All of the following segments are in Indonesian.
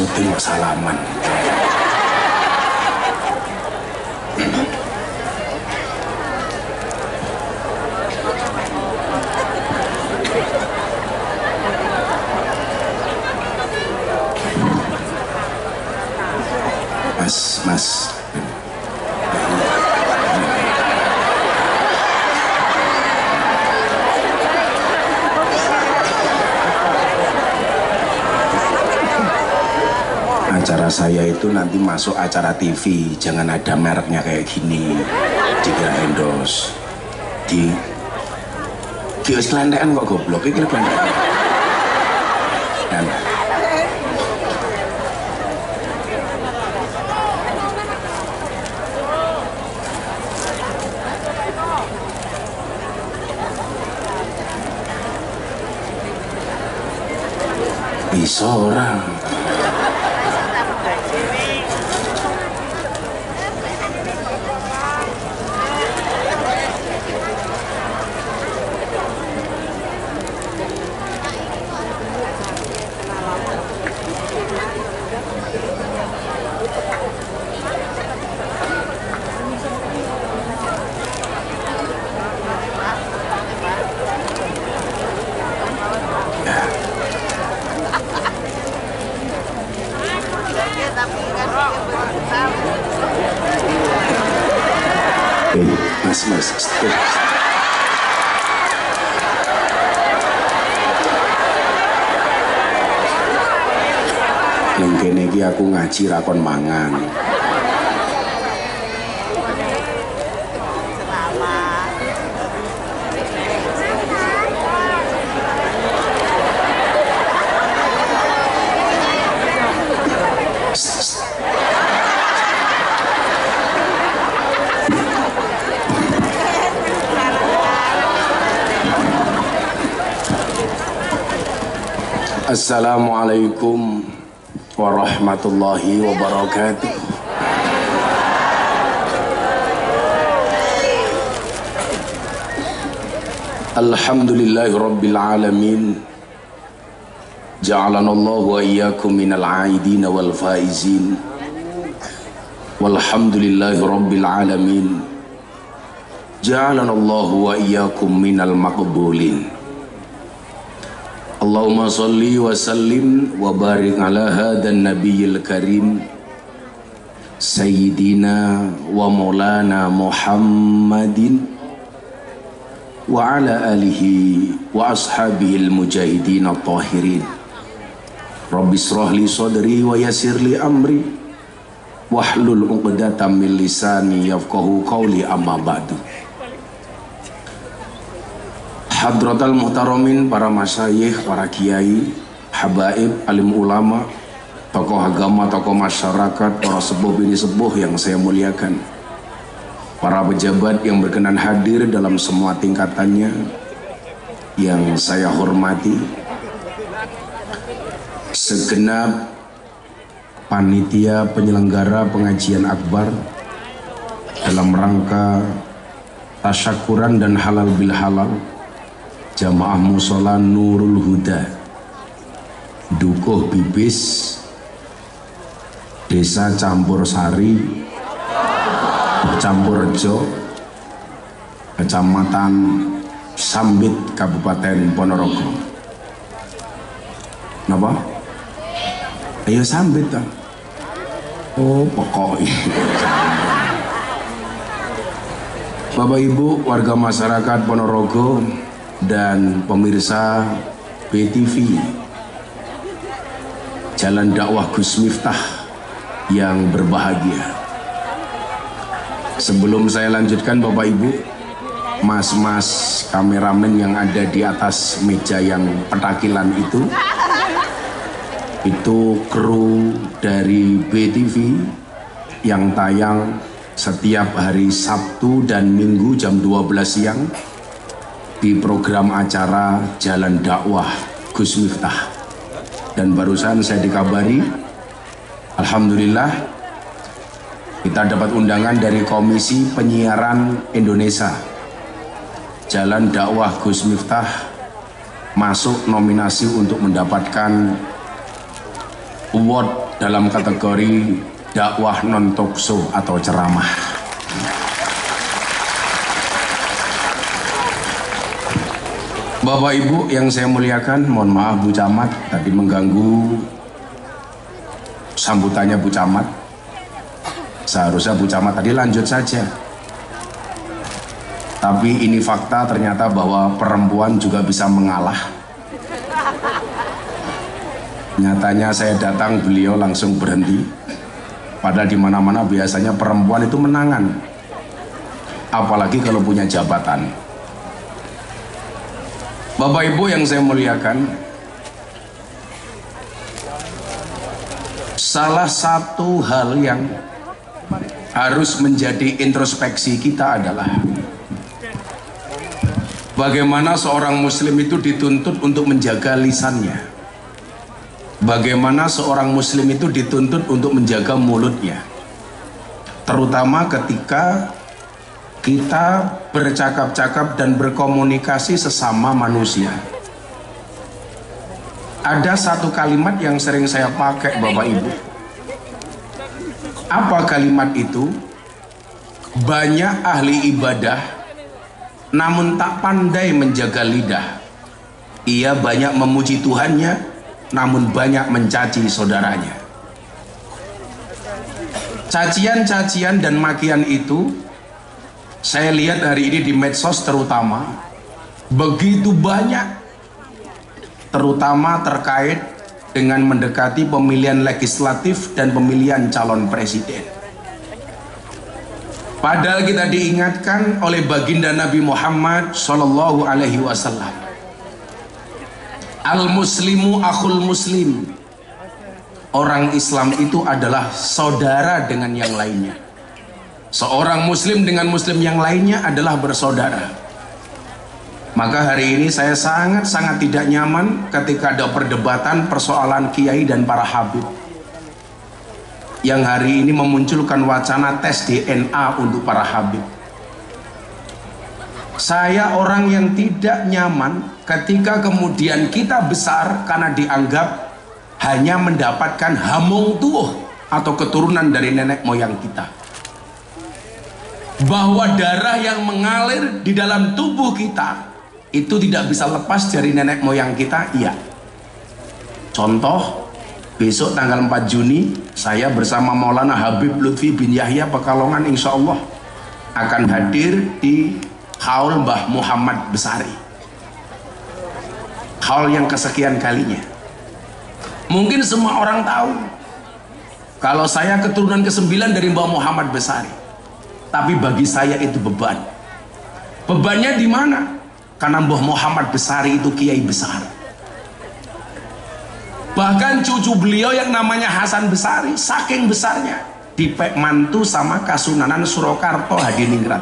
syuting kok salaman. Mas acara saya itu nanti masuk acara TV, jangan ada mereknya kayak gini dikira endorse di kios kelandean kok goblok ini kelandean kan. Bisa orang mas stop. Yang kene iki aku ngaji rakon mangan. Assalamualaikum warahmatullahi wabarakatuh. Alhamdulillahi rabbil alamin. Ja'alanallahu wa iyyakum minal aidin wal faizin. Walhamdulillahi rabbil alamin. Ja'alanallahu wa iyyakum minal maqbulin. Allahumma salli wa sallim wa barik ala hadan nabiyil karim Sayyidina wa maulana Muhammadin wa ala alihi wa ashabihil mujahidin at-tahirin. Rabbi israh li sadri wa yassir li amri wahlul 'uqdatam min lisani yafqahu qawli, amma ba'du. Hadratal muhtaramin, para masyayikh, para kiai, habaib, alim ulama, tokoh agama, tokoh masyarakat, para sepuh bini sepuh yang saya muliakan, para pejabat yang berkenan hadir dalam semua tingkatannya yang saya hormati, segenap panitia penyelenggara pengajian akbar dalam rangka tasyakuran dan halal bil halal Jamaah Musola Nurul Huda Dukuh Bibis Desa Campur Sari Campur Rejo Kecamatan Sambit Kabupaten Ponorogo. Napa? Ayo Sambit ta. Oh pokoknya Bapak Ibu warga masyarakat Ponorogo dan pemirsa BTV Jalan Dakwah Gus Miftah yang berbahagia. Sebelum saya lanjutkan Bapak Ibu, mas-mas kameramen yang ada di atas meja yang petakilan itu kru dari BTV yang tayang setiap hari Sabtu dan Minggu jam 12 siang di program acara Jalan Dakwah Gus Miftah. Dan barusan saya dikabari, alhamdulillah kita dapat undangan dari Komisi Penyiaran Indonesia. Jalan Dakwah Gus Miftah masuk nominasi untuk mendapatkan award dalam kategori dakwah non talkshow atau ceramah. Bapak Ibu yang saya muliakan, mohon maaf Bu Camat tadi mengganggu sambutannya Bu Camat. Seharusnya Bu Camat tadi lanjut saja. Tapi ini fakta ternyata bahwa perempuan juga bisa mengalah. Nyatanya saya datang, beliau langsung berhenti. Padahal di mana-mana biasanya perempuan itu menangan. Apalagi kalau punya jabatan. Bapak Ibu yang saya muliakan, salah satu hal yang harus menjadi introspeksi kita adalah bagaimana seorang muslim itu dituntut untuk menjaga lisannya. Bagaimana seorang muslim itu dituntut untuk menjaga mulutnya. Terutama ketika kita bercakap-cakap dan berkomunikasi sesama manusia. Ada satu kalimat yang sering saya pakai Bapak Ibu. Apa kalimat itu? Banyak ahli ibadah namun tak pandai menjaga lidah. Ia banyak memuji Tuhannya namun banyak mencaci saudaranya. Cacian-cacian dan makian itu saya lihat hari ini di medsos terutama begitu banyak, terutama terkait dengan mendekati pemilihan legislatif dan pemilihan calon presiden. Padahal kita diingatkan oleh baginda Nabi Muhammad Shallallahu Alaihi Wasallam, al muslimu akhul muslim, orang Islam itu adalah saudara dengan yang lainnya. Seorang muslim dengan muslim yang lainnya adalah bersaudara. Maka hari ini saya sangat-sangat tidak nyaman ketika ada perdebatan persoalan kiai dan para habib yang hari ini memunculkan wacana tes DNA untuk para habib. Saya orang yang tidak nyaman ketika kemudian kita besar karena dianggap hanya mendapatkan hamung tuh atau keturunan dari nenek moyang kita. Bahwa darah yang mengalir di dalam tubuh kita itu tidak bisa lepas dari nenek moyang kita, iya. Contoh, besok tanggal 4 Juni saya bersama Maulana Habib Lutfi bin Yahya Pekalongan insya Allah akan hadir di Haul Mbah Muhammad Besari. Haul yang kesekian kalinya. Mungkin semua orang tahu kalau saya keturunan ke-9 dari Mbah Muhammad Besari. Tapi bagi saya itu beban. Bebannya di mana? Karena Mbah Muhammad Besari itu kiai besar. Bahkan cucu beliau yang namanya Hasan Besari, saking besarnya, dipek mantu sama Kasunanan Surakarta Hadiningrat,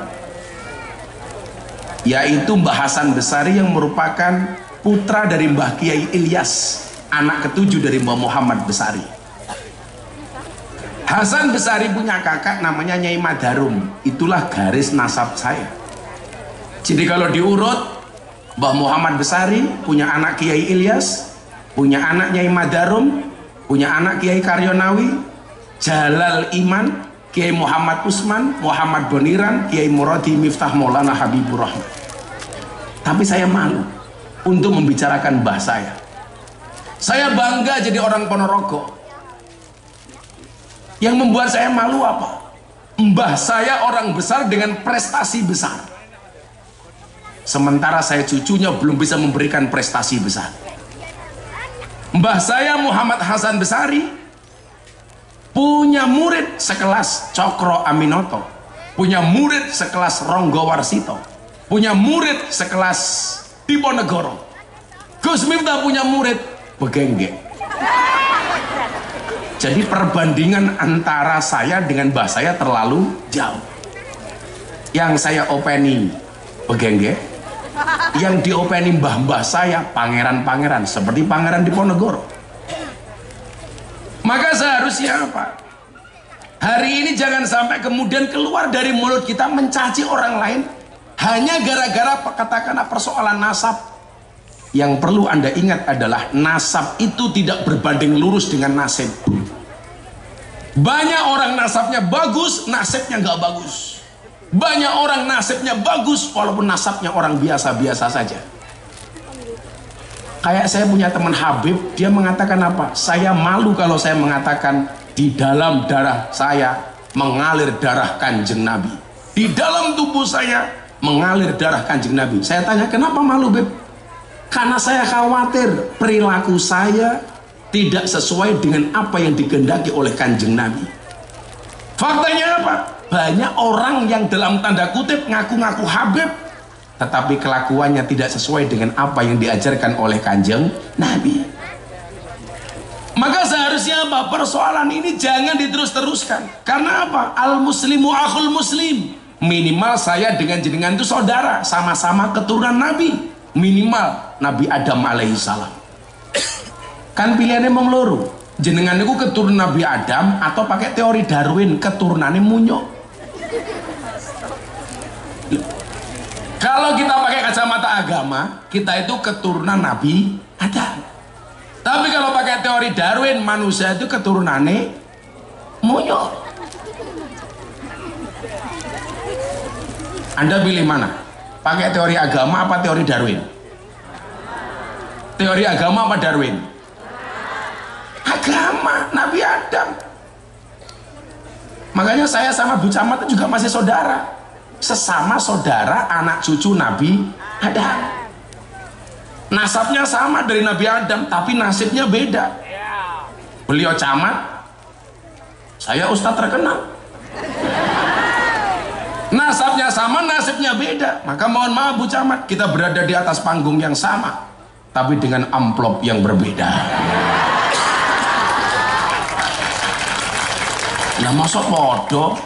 yaitu Mbah Hasan Besari yang merupakan putra dari Mbah Kiai Ilyas, anak ketujuh dari Mbah Muhammad Besari. Hasan Besari punya kakak namanya Nyai Madarum. Itulah garis nasab saya. Jadi kalau diurut, Mbah Muhammad Besari punya anak Kiai Ilyas, punya anak Nyai Madarum, punya anak Kiai Karyonawi, Jalal Iman, Kiai Muhammad Usman, Muhammad Boniran, Kiai Muradi Miftah Maulana Habibur Rahman. Tapi saya malu untuk membicarakan mbah saya. Saya bangga jadi orang Ponorogo. Yang membuat saya malu apa? Mbah saya orang besar dengan prestasi besar. Sementara saya cucunya belum bisa memberikan prestasi besar. Mbah saya Muhammad Hasan Besari punya murid sekelas Cokro Aminoto, punya murid sekelas Ronggo Warsito, punya murid sekelas Diponegoro. Gus Miftah punya murid Begengge. Jadi perbandingan antara saya dengan mbah saya terlalu jauh. Yang saya openi Begengge, yang diopeni mbah-mbah saya pangeran-pangeran seperti Pangeran Diponegoro. Maka seharusnya apa? Hari ini jangan sampai kemudian keluar dari mulut kita mencaci orang lain hanya gara-gara katakanlah persoalan nasab. Yang perlu Anda ingat adalah nasab itu tidak berbanding lurus dengan nasib. Banyak orang nasabnya bagus, nasibnya nggak bagus. Banyak orang nasibnya bagus, walaupun nasabnya orang biasa-biasa saja. Kayak saya punya teman Habib, dia mengatakan apa? Saya malu kalau saya mengatakan di dalam darah saya mengalir darah Kanjeng Nabi. Di dalam tubuh saya mengalir darah Kanjeng Nabi. Saya tanya, kenapa malu, Beb? Karena saya khawatir perilaku saya tidak sesuai dengan apa yang dikehendaki oleh Kanjeng Nabi. Faktanya apa? Banyak orang yang dalam tanda kutip ngaku-ngaku Habib, tetapi kelakuannya tidak sesuai dengan apa yang diajarkan oleh Kanjeng Nabi. Maka seharusnya apa? Persoalan ini jangan diterus-teruskan. Karena apa? Al-muslimu akhul muslim. Minimal saya dengan jenengan itu saudara, sama-sama keturunan Nabi. Minimal Nabi Adam alaihissalam. Kan pilihannya mau loro. Jenengan itu keturunan Nabi Adam atau pakai teori Darwin keturunannya munyok. Kalau kita pakai kacamata agama, kita itu keturunan Nabi Adam. Tapi kalau pakai teori Darwin, manusia itu keturunannya munyok. Anda pilih mana? Pakai teori agama apa teori Darwin? Teori agama apa Darwin? Agama, Nabi Adam. Makanya saya sama Bu Camat itu juga masih saudara. Sesama saudara anak cucu Nabi Adam. Nasabnya sama dari Nabi Adam, tapi nasibnya beda. Beliau camat, saya ustadz terkenal. Nasabnya sama, nasibnya beda. Maka mohon maaf Bu Camat, kita berada di atas panggung yang sama, tapi dengan amplop yang berbeda. Nah, masuk bodoh.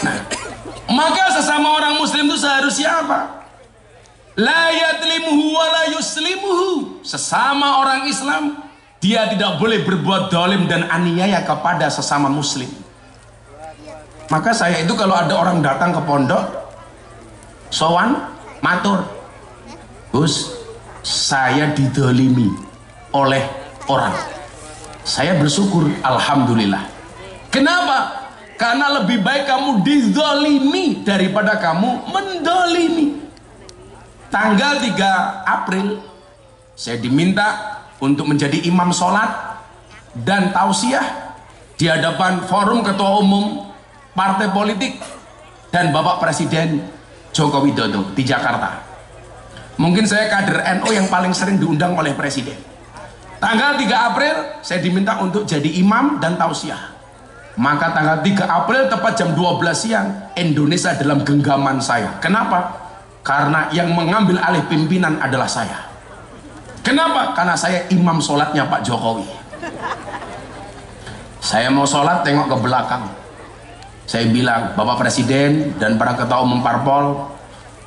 Nah, maka sesama orang muslim itu seharusnya apa? La yadlimuhu wa la yuslimuhu. Sesama orang Islam, dia tidak boleh berbuat zalim dan aniaya kepada sesama muslim. Maka saya itu kalau ada orang datang ke pondok, sowan, matur, Gus, saya didolimi oleh orang. Saya bersyukur, alhamdulillah. Kenapa? Karena lebih baik kamu dizolimi daripada kamu mendolimi. Tanggal 3 April saya diminta untuk menjadi imam sholat dan tausiah di hadapan forum ketua umum partai politik dan Bapak Presiden Joko Widodo di Jakarta. Mungkin saya kader NU yang paling sering diundang oleh Presiden. Tanggal 3 April saya diminta untuk jadi imam dan tausiah. Maka tanggal 3 April tepat jam 12 siang Indonesia dalam genggaman saya. Kenapa? Karena yang mengambil alih pimpinan adalah saya. Kenapa? Karena saya imam sholatnya Pak Jokowi. Saya mau sholat tengok ke belakang. Saya bilang, Bapak Presiden dan para ketua umum parpol,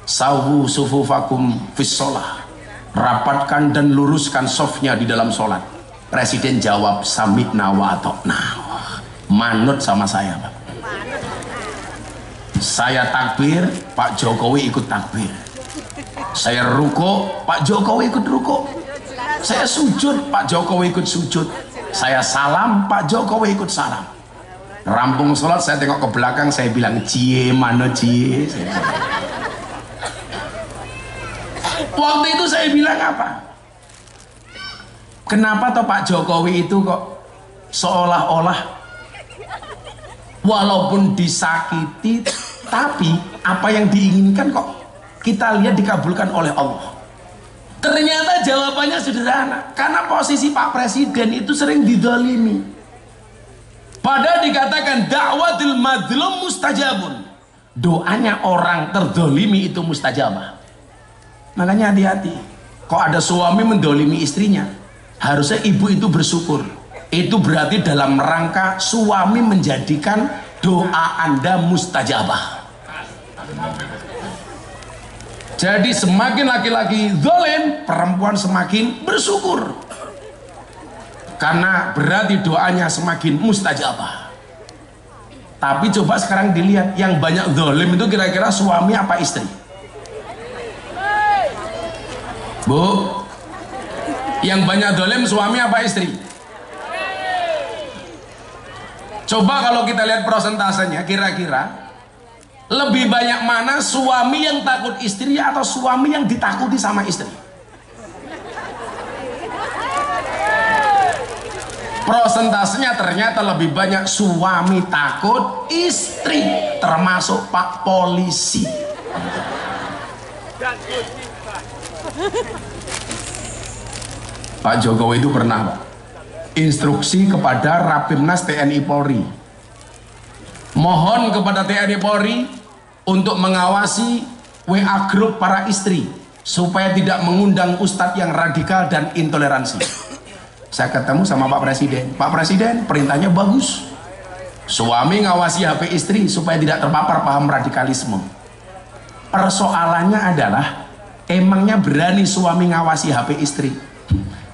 sawu sufufakum fis sholah. Rapatkan dan luruskan sofnya di dalam sholat. Presiden jawab, samitna wa atokna. Manut sama saya, Pak. Saya takbir, Pak Jokowi ikut takbir. Saya ruko, Pak Jokowi ikut ruko. Saya sujud, Pak Jokowi ikut sujud. Saya salam, Pak Jokowi ikut salam. Rampung sholat, saya tengok ke belakang, saya bilang, cie, mana cie? Waktu itu saya bilang apa? Kenapa toh Pak Jokowi itu kok seolah-olah walaupun disakiti, tapi apa yang diinginkan kok kita lihat dikabulkan oleh Allah. Ternyata jawabannya sederhana, karena posisi Pak Presiden itu sering didolimi. Padahal dikatakan dakwatul madlum mustajabun. Doanya orang terdolimi itu mustajabah. Makanya hati-hati. Kok ada suami mendolimi istrinya, harusnya ibu itu bersyukur. Itu berarti dalam rangka suami menjadikan doa Anda mustajabah. Jadi semakin laki-laki zalim, perempuan semakin bersyukur. Karena berarti doanya semakin mustajabah. Tapi coba sekarang dilihat, yang banyak zalim itu kira-kira suami apa istri? Bu, yang banyak zalim suami apa istri? Coba kalau kita lihat prosentasenya, kira-kira lebih banyak mana suami yang takut istri atau suami yang ditakuti sama istri? Prosentasenya ternyata lebih banyak suami takut istri, termasuk Pak Polisi. Pak Jokowi itu pernah, Pak, instruksi kepada Rapimnas TNI Polri, mohon kepada TNI Polri untuk mengawasi WA grup para istri supaya tidak mengundang ustadz yang radikal dan intoleransi. Saya ketemu sama Pak Presiden. Pak Presiden, perintahnya bagus, suami ngawasi HP istri supaya tidak terpapar paham radikalisme. Persoalannya adalah, emangnya berani suami ngawasi HP istri?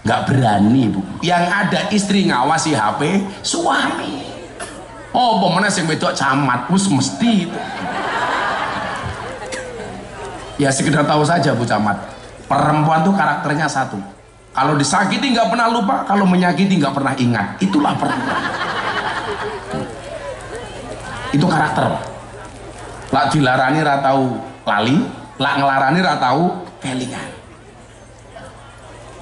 Nggak berani, Bu. Yang ada istri ngawasi HP suami. Oh, pemenang yang wedok camat, mesti itu. Ya sekedar tahu saja, Bu Camat, perempuan tuh karakternya satu. Kalau disakiti nggak pernah lupa, kalau menyakiti nggak pernah ingat. Itulah perempuan. Itu karakter. Lak dilarani ratau lali, lak ngelarani ratau kelingan.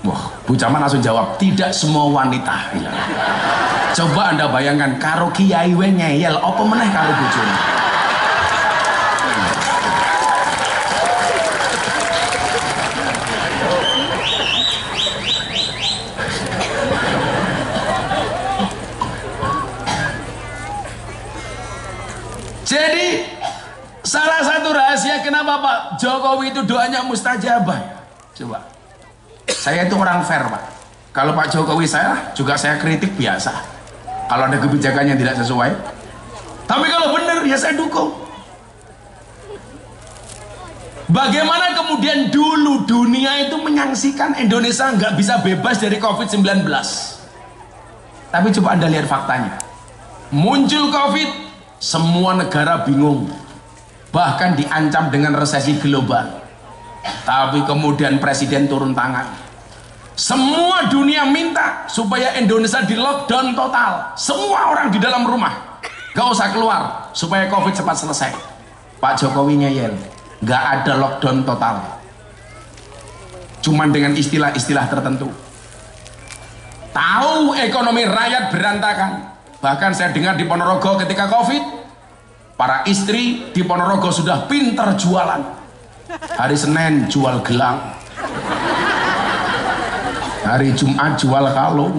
Wah, Bu Camat langsung jawab, tidak semua wanita. Ya. Coba Anda bayangkan, karo kiai we ngeyel, apa meneh karo bojone. Jadi salah satu rahasia kenapa Pak Jokowi itu doanya mustajabah. Coba, saya itu orang fair, Pak. Kalau Pak Jokowi juga saya kritik biasa. Kalau ada kebijakan yang tidak sesuai, tapi kalau benar ya saya dukung. Bagaimana kemudian dulu dunia itu menyaksikan Indonesia nggak bisa bebas dari COVID-19. Tapi coba Anda lihat faktanya. Muncul COVID, semua negara bingung, bahkan diancam dengan resesi global. Tapi kemudian presiden turun tangan. Semua dunia minta supaya Indonesia di lockdown total. Semua orang di dalam rumah, gak usah keluar, supaya COVID cepat selesai. Pak Jokowi ngeyel, gak ada lockdown total, cuman dengan istilah-istilah tertentu. Tahu ekonomi rakyat berantakan. Bahkan saya dengar di Ponorogo ketika COVID, para istri di Ponorogo sudah pinter jualan. Hari Senin jual gelang, hari Jumat jual kalung.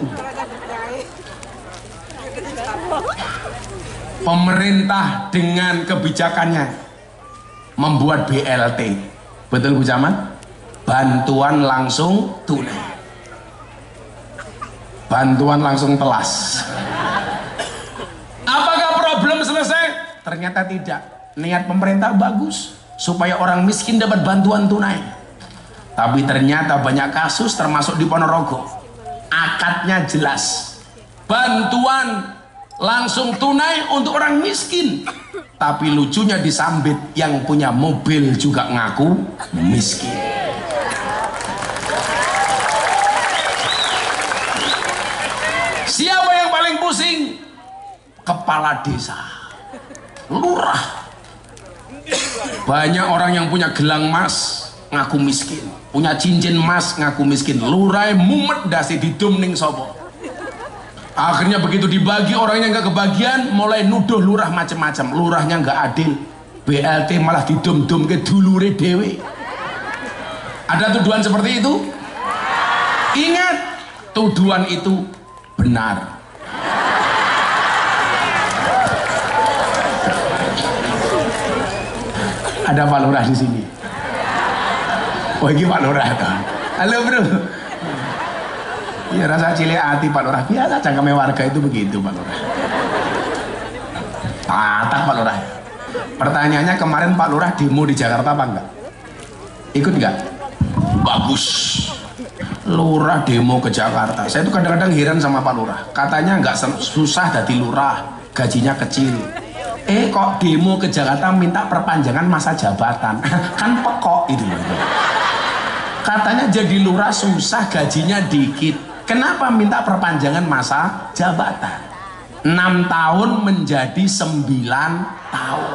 Pemerintah dengan kebijakannya membuat BLT, betul Bu Camat? Bantuan langsung tunai, bantuan langsung telas. Apakah problem selesai? Ternyata tidak. Niat pemerintah bagus supaya orang miskin dapat bantuan tunai, tapi ternyata banyak kasus termasuk di Ponorogo akadnya jelas, bantuan langsung tunai untuk orang miskin, tapi lucunya disambit yang punya mobil juga ngaku miskin. Siapa yang paling pusing? Kepala desa, lurah. Banyak orang yang punya gelang emas ngaku miskin, punya cincin emas ngaku miskin. Lurai mumet dasi didum ning sopo. Akhirnya begitu dibagi, orangnya nggak kebagian, mulai nuduh lurah macam-macam. Lurahnya nggak adil, BLT malah didum-dum ke dulure dewe. Ada tuduhan seperti itu? Ingat, tuduhan itu benar. Ada Pak Lurah di sini. Oh, ini Pak Lurah tuh. Halo bro. Ya rasa cilik hati Pak Lurah. Biasa cangkeme warga itu begitu Pak Lurah. Patah Pak Lurah. Pertanyaannya, kemarin Pak Lurah demo di Jakarta apa enggak? Ikut enggak? Bagus. Lurah demo ke Jakarta. Saya tuh kadang-kadang heran sama Pak Lurah. Katanya enggak susah jadi lurah, gajinya kecil. Kok demo ke Jakarta minta perpanjangan masa jabatan. Kan pekok itu. Katanya jadi lurah susah, gajinya dikit. Kenapa minta perpanjangan masa jabatan? 6 tahun menjadi 9 tahun.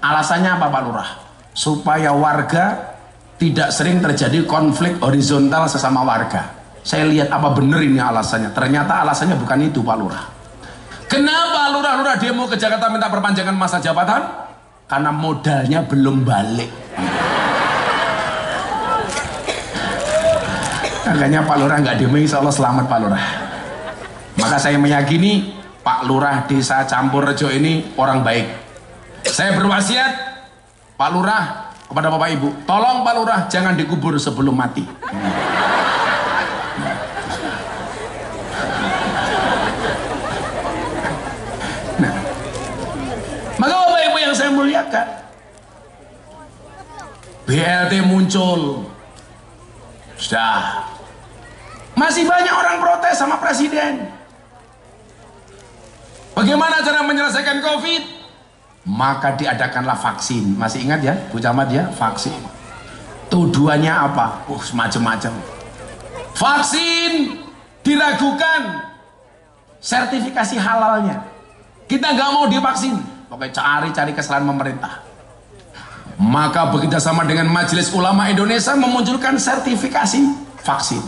Alasannya apa Pak Lurah? Supaya warga tidak sering terjadi konflik horizontal sesama warga. Saya lihat apa bener ini alasannya. Ternyata alasannya bukan itu Pak Lurah. Kenapa lurah-lurah demo ke Jakarta minta perpanjangan masa jabatan? Karena modalnya belum balik. Makanya Pak Lurah nggak demo, insya Allah selamat Pak Lurah. Maka saya meyakini Pak Lurah Desa Campurrejo ini orang baik. Saya berwasiat Pak Lurah kepada Bapak Ibu, tolong Pak Lurah jangan dikubur sebelum mati. Nah, maka Bapak Ibu yang saya muliakan, BLT muncul, sudah masih banyak orang protes sama presiden. Bagaimana cara menyelesaikan COVID? Maka diadakanlah vaksin. Masih ingat ya Bu Camat ya, vaksin. Tuduhannya apa? Macam-macam. Vaksin diragukan sertifikasi halalnya. Kita nggak mau divaksin, pokoknya cari kesalahan pemerintah. Maka bekerjasama dengan Majelis Ulama Indonesia memunculkan sertifikasi vaksin.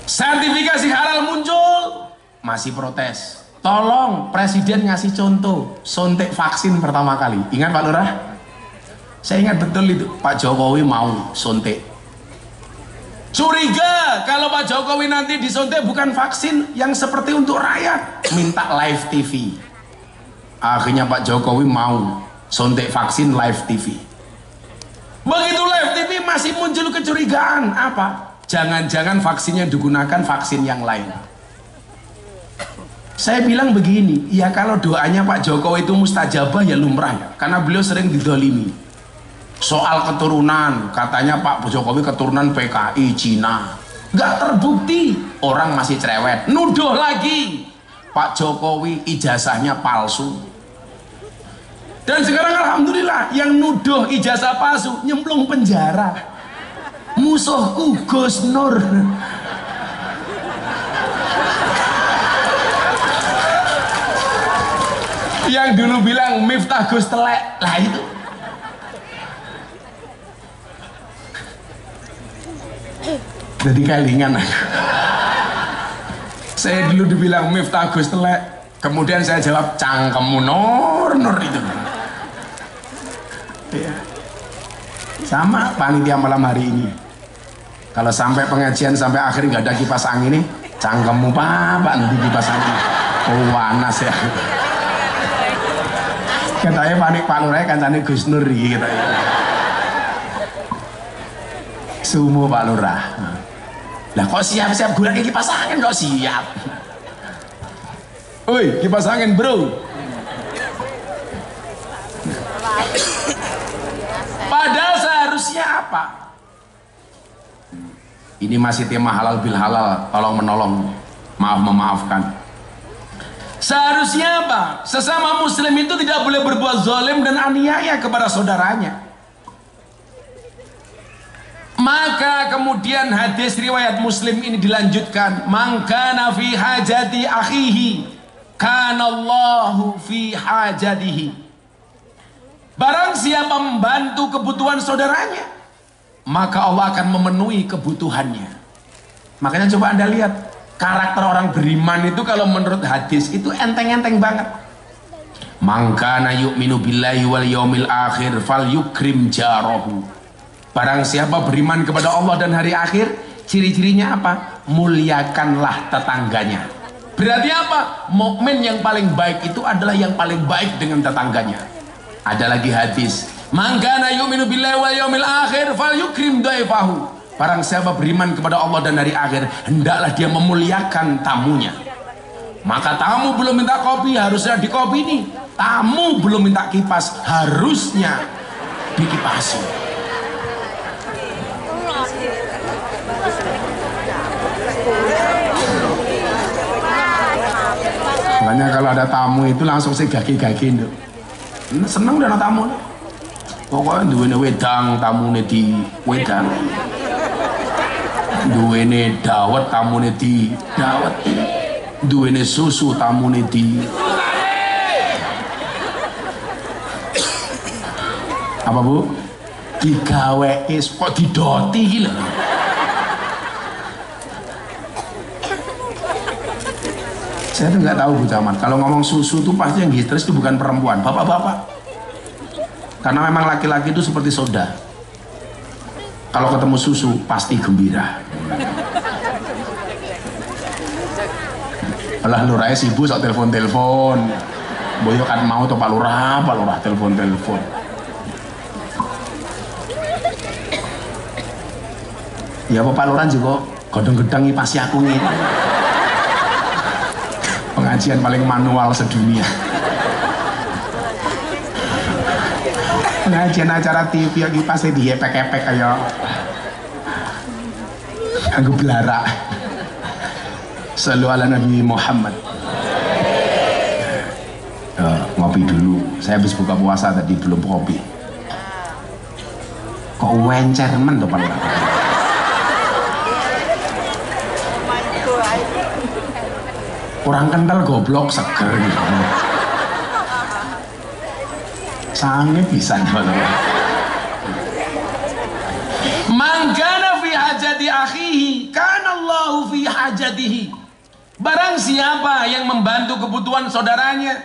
Sertifikasi halal muncul, masih protes. Tolong presiden ngasih contoh suntik vaksin pertama kali. Ingat Pak Lurah? Saya ingat betul itu Pak Jokowi mau suntik. Curiga kalau Pak Jokowi nanti disuntik bukan vaksin yang seperti untuk rakyat, minta live TV. Akhirnya Pak Jokowi mau suntik vaksin live TV. Begitu live TV masih muncul kecurigaan. Apa? Jangan-jangan vaksin yang digunakan vaksin yang lain. Saya bilang begini, ya kalau doanya Pak Jokowi itu mustajabah ya lumrah ya, karena beliau sering didolimi. Soal keturunan, katanya Pak Jokowi keturunan PKI Cina, nggak terbukti, orang masih cerewet. Nuduh lagi, Pak Jokowi ijazahnya palsu. Dan sekarang alhamdulillah yang nuduh ijazah palsu nyemplung penjara. Musuhku Gus Nur. Yang dulu bilang Miftah Gus Telek, lah itu. Jadi kelingan aku. Saya dulu dibilang Miftah Gus Telek, kemudian saya jawab cangkemmu Nur itu. Ya. Sama panitia malam hari ini. Kalau sampai pengajian sampai akhir nggak ada kipas angin nih, cangkemmu Pak nanti kipas angin. Oh panas ya. Katanya panik Pak Lurah kancane Gus Nur iki katanya. Sumo Pak Lurah. Lah kok siap-siap golek kipas angin kok siap. Woi, kipas angin, Bro. Padahal seharusnya apa? Ini masih tema halal bil halal, tolong menolong, maaf memaafkan. Seharusnya apa? Sesama muslim itu tidak boleh berbuat zalim dan aniaya kepada saudaranya. Maka kemudian hadis riwayat Muslim ini dilanjutkan, man kana fi hajati akhihi kanallahu fi hajatihi. Barang siapa membantu kebutuhan saudaranya, maka Allah akan memenuhi kebutuhannya. Makanya coba Anda lihat karakter orang beriman itu kalau menurut hadis itu enteng-enteng banget. Man kana yu'minu billahi wal yaumil akhir falyukrim jarahu. Barang siapa beriman kepada Allah dan hari akhir, ciri-cirinya apa? Muliakanlah tetangganya. Berarti apa? Mukmin yang paling baik itu adalah yang paling baik dengan tetangganya. Ada lagi hadis, man kana yu'minu billahi wal yaumil akhir falyukrim dhaifahu. Barang siapa beriman kepada Allah dan hari akhir, hendaklah dia memuliakan tamunya. Maka tamu belum minta kopi, harusnya dikopi nih. Tamu belum minta kipas, harusnya dikipasi. Makanya kalau ada tamu itu langsung saya gagi-gagi itu. Seneng udah ada tamu. Pokoknya duwene wedang, tamune di wedang. Duwene dawet, tamune di dawet. duwene susu tamune di apa Bu? Digawe kok didoti iki lho. Saya tuh nggak tahu Bu Camat, kalau ngomong susu tuh pasti yang histeris itu bukan perempuan, bapak-bapak. Karena memang laki-laki itu seperti soda. Kalau ketemu susu pasti gembira. Alah Lurah sibuk sok telepon-telepon. Boyo kan mau tuh Pak Lurah telepon-telepon. Ya Pak Lurah juga godong-gedang pasti aku nih. Pengajian paling manual sedunia. Pengajian acara TV lagi pasti diepek-epek kayak aku belara. Selalu ala Nabi Muhammad. Ngopi dulu. Saya habis buka puasa tadi belum kopi. Kok wencermen tuh Pak. Kurang kental goblok seger gitu. Sange bisa nih. Mangkana fi hajati akhihi, kana Allahu fi hajatihi. Barang siapa yang membantu kebutuhan saudaranya,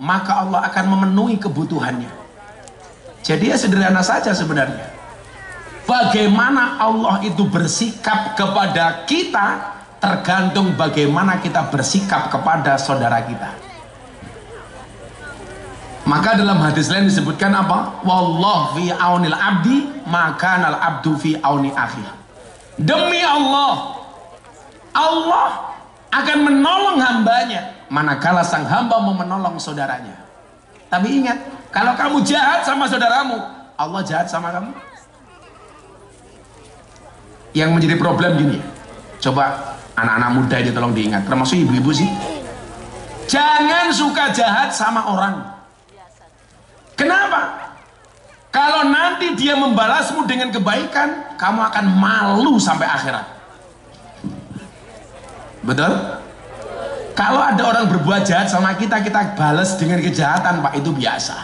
maka Allah akan memenuhi kebutuhannya. Jadi ya sederhana saja sebenarnya. Bagaimana Allah itu bersikap kepada kita tergantung bagaimana kita bersikap kepada saudara kita. Maka dalam hadis lain disebutkan apa? Wallahu fi aunil abdi maka al abdu fi auni akhi. Demi Allah, Allah akan menolong hambanya manakala sang hamba mau menolong saudaranya. Tapi ingat, kalau kamu jahat sama saudaramu, Allah jahat sama kamu. Yang menjadi problem gini, coba anak-anak muda ini tolong diingat, termasuk ibu-ibu sih, jangan suka jahat sama orang. Kenapa? Kalau nanti dia membalasmu dengan kebaikan, kamu akan malu sampai akhirat. Betul? Kalau ada orang berbuat jahat sama kita, kita balas dengan kejahatan, Pak, itu biasa.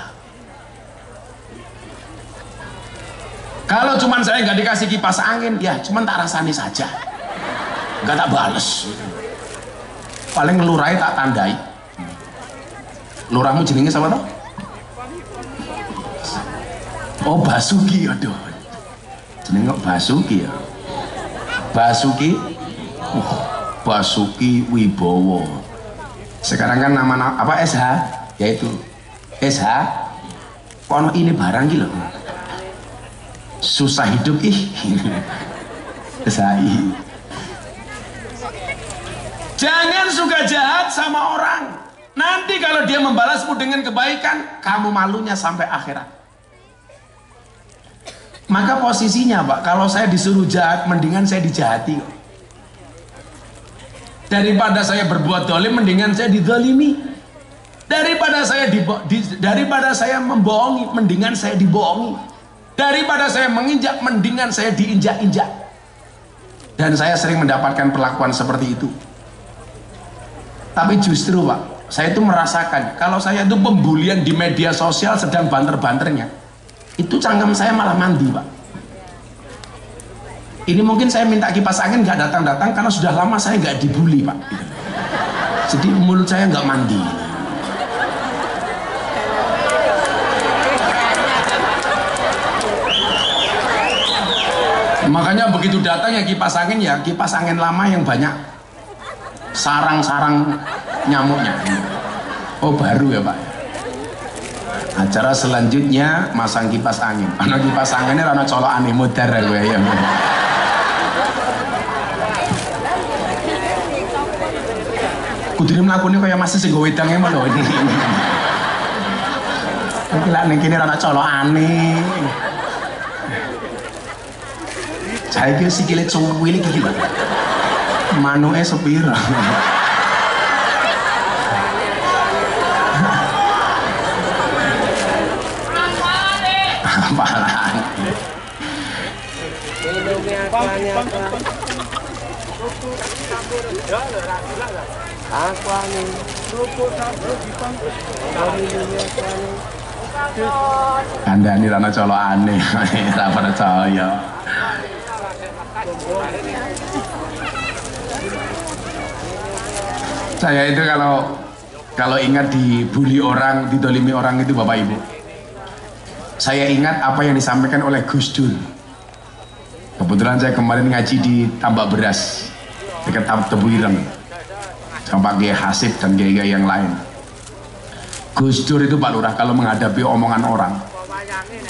Kalau cuman saya nggak dikasih kipas angin, ya cuman tak rasani saja, nggak tak balas. Paling lurai tak tandai. Lurahmu jenenge siapa toh? Oh Basuki, aduh. Jenenge Basuki ya. Basuki. Basuki Wibowo. Sekarang kan nama apa SH, yaitu SH. Kono ini barang gitu. Susah hidup SHI. Jangan suka jahat sama orang. Nanti kalau dia membalasmu dengan kebaikan, kamu malunya sampai akhirat. Maka posisinya Pak, kalau saya disuruh jahat, mendingan saya dijahati. Daripada saya berbuat dolim, mendingan saya didolimi. Daripada saya membohongi, mendingan saya dibohongi. Daripada saya menginjak, mendingan saya diinjak-injak. Dan saya sering mendapatkan perlakuan seperti itu. Tapi justru Pak, saya itu merasakan kalau saya itu pembulian di media sosial sedang banter-banternya, itu cangkem saya malah mandi Pak. Ini mungkin saya minta kipas angin nggak datang-datang karena sudah lama saya nggak dibully Pak. Jadi mulut saya nggak mandi. Makanya begitu datang ya kipas angin lama yang banyak sarang-sarang nyamuknya. Oh baru ya Pak. Acara selanjutnya masang kipas angin. Karena kipas anginnya rana colok aneh modern gue ya. Kudu mlakune kaya masih sing wedang emang lho ini. Iki lak ning kene rana colokane. Saiki sikile cuwil iki lho. Manuke sepira. Apalan. Aku anu luput satu di pangkus. Dari dunia aku anu. Kandani rana colok aneh, ora percaya. Saya itu kalau ingat dibully orang, didolimi orang itu Bapak Ibu, saya ingat apa yang disampaikan oleh Gus Dur. Kebetulan saya kemarin ngaji di Tambak Beras dekat Tebu Ireng sama Pak Kiai Hasib dan kiai yang lain. Gus Dur itu Pak Lurah kalau menghadapi omongan orang,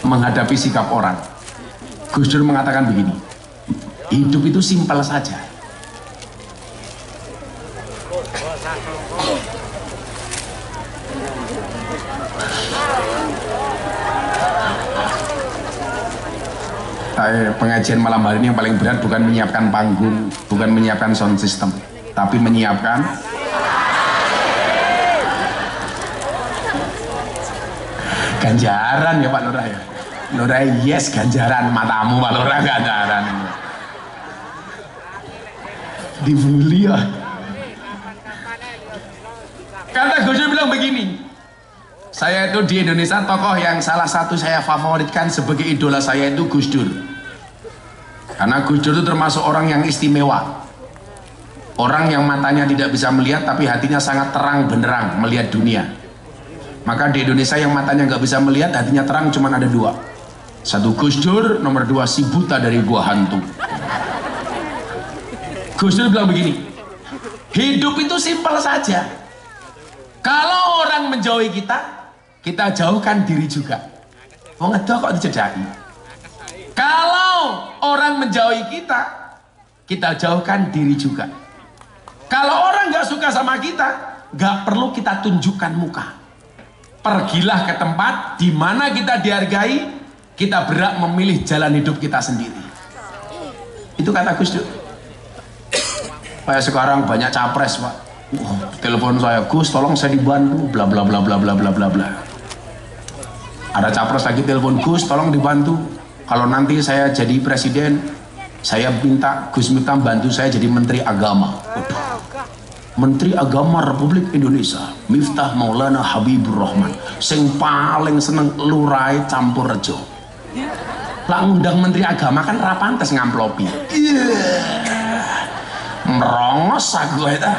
menghadapi sikap orang, Gus Dur mengatakan begini, hidup itu simpel saja. Pengajian malam hari ini yang paling berat bukan menyiapkan panggung, bukan menyiapkan sound system, tapi menyiapkan ganjaran ya Pak Lurah ya. Lurah yes ganjaran, matamu Pak Lurah ganjaran. Dibully ya. Kata Gus Dur bilang begini, saya itu di Indonesia tokoh yang salah satu saya favoritkan sebagai idola saya itu Gus Dur. Karena Gus Dur itu termasuk orang yang istimewa. Orang yang matanya tidak bisa melihat tapi hatinya sangat terang benderang melihat dunia. Maka di Indonesia yang matanya nggak bisa melihat hatinya terang cuma ada dua. Satu Gus Dur, nomor dua si buta dari gua hantu. Gus Dur bilang begini, hidup itu simpel saja. Kalau orang menjauhi kita, kita jauhkan diri juga. Wong edo kok dicedhaki. Kalau orang menjauhi kita, kita jauhkan diri juga. Kalau orang nggak suka sama kita, nggak perlu kita tunjukkan muka. Pergilah ke tempat di mana kita dihargai, kita berhak memilih jalan hidup kita sendiri. Itu kata Gus Dur. Kayak sekarang banyak capres Pak. Telepon saya, Gus tolong saya dibantu, bla bla bla bla bla bla bla bla. Ada capres lagi telepon, Gus tolong dibantu. Kalau nanti saya jadi presiden, saya minta Gus Miftah bantu saya jadi Menteri Agama. Menteri Agama Republik Indonesia, Miftah Maulana Habibur Rahman, sing paling seneng lurai campur rejo. Lah ngundang Menteri Agama kan ra pantes ngamplopi. Merongos aku eta.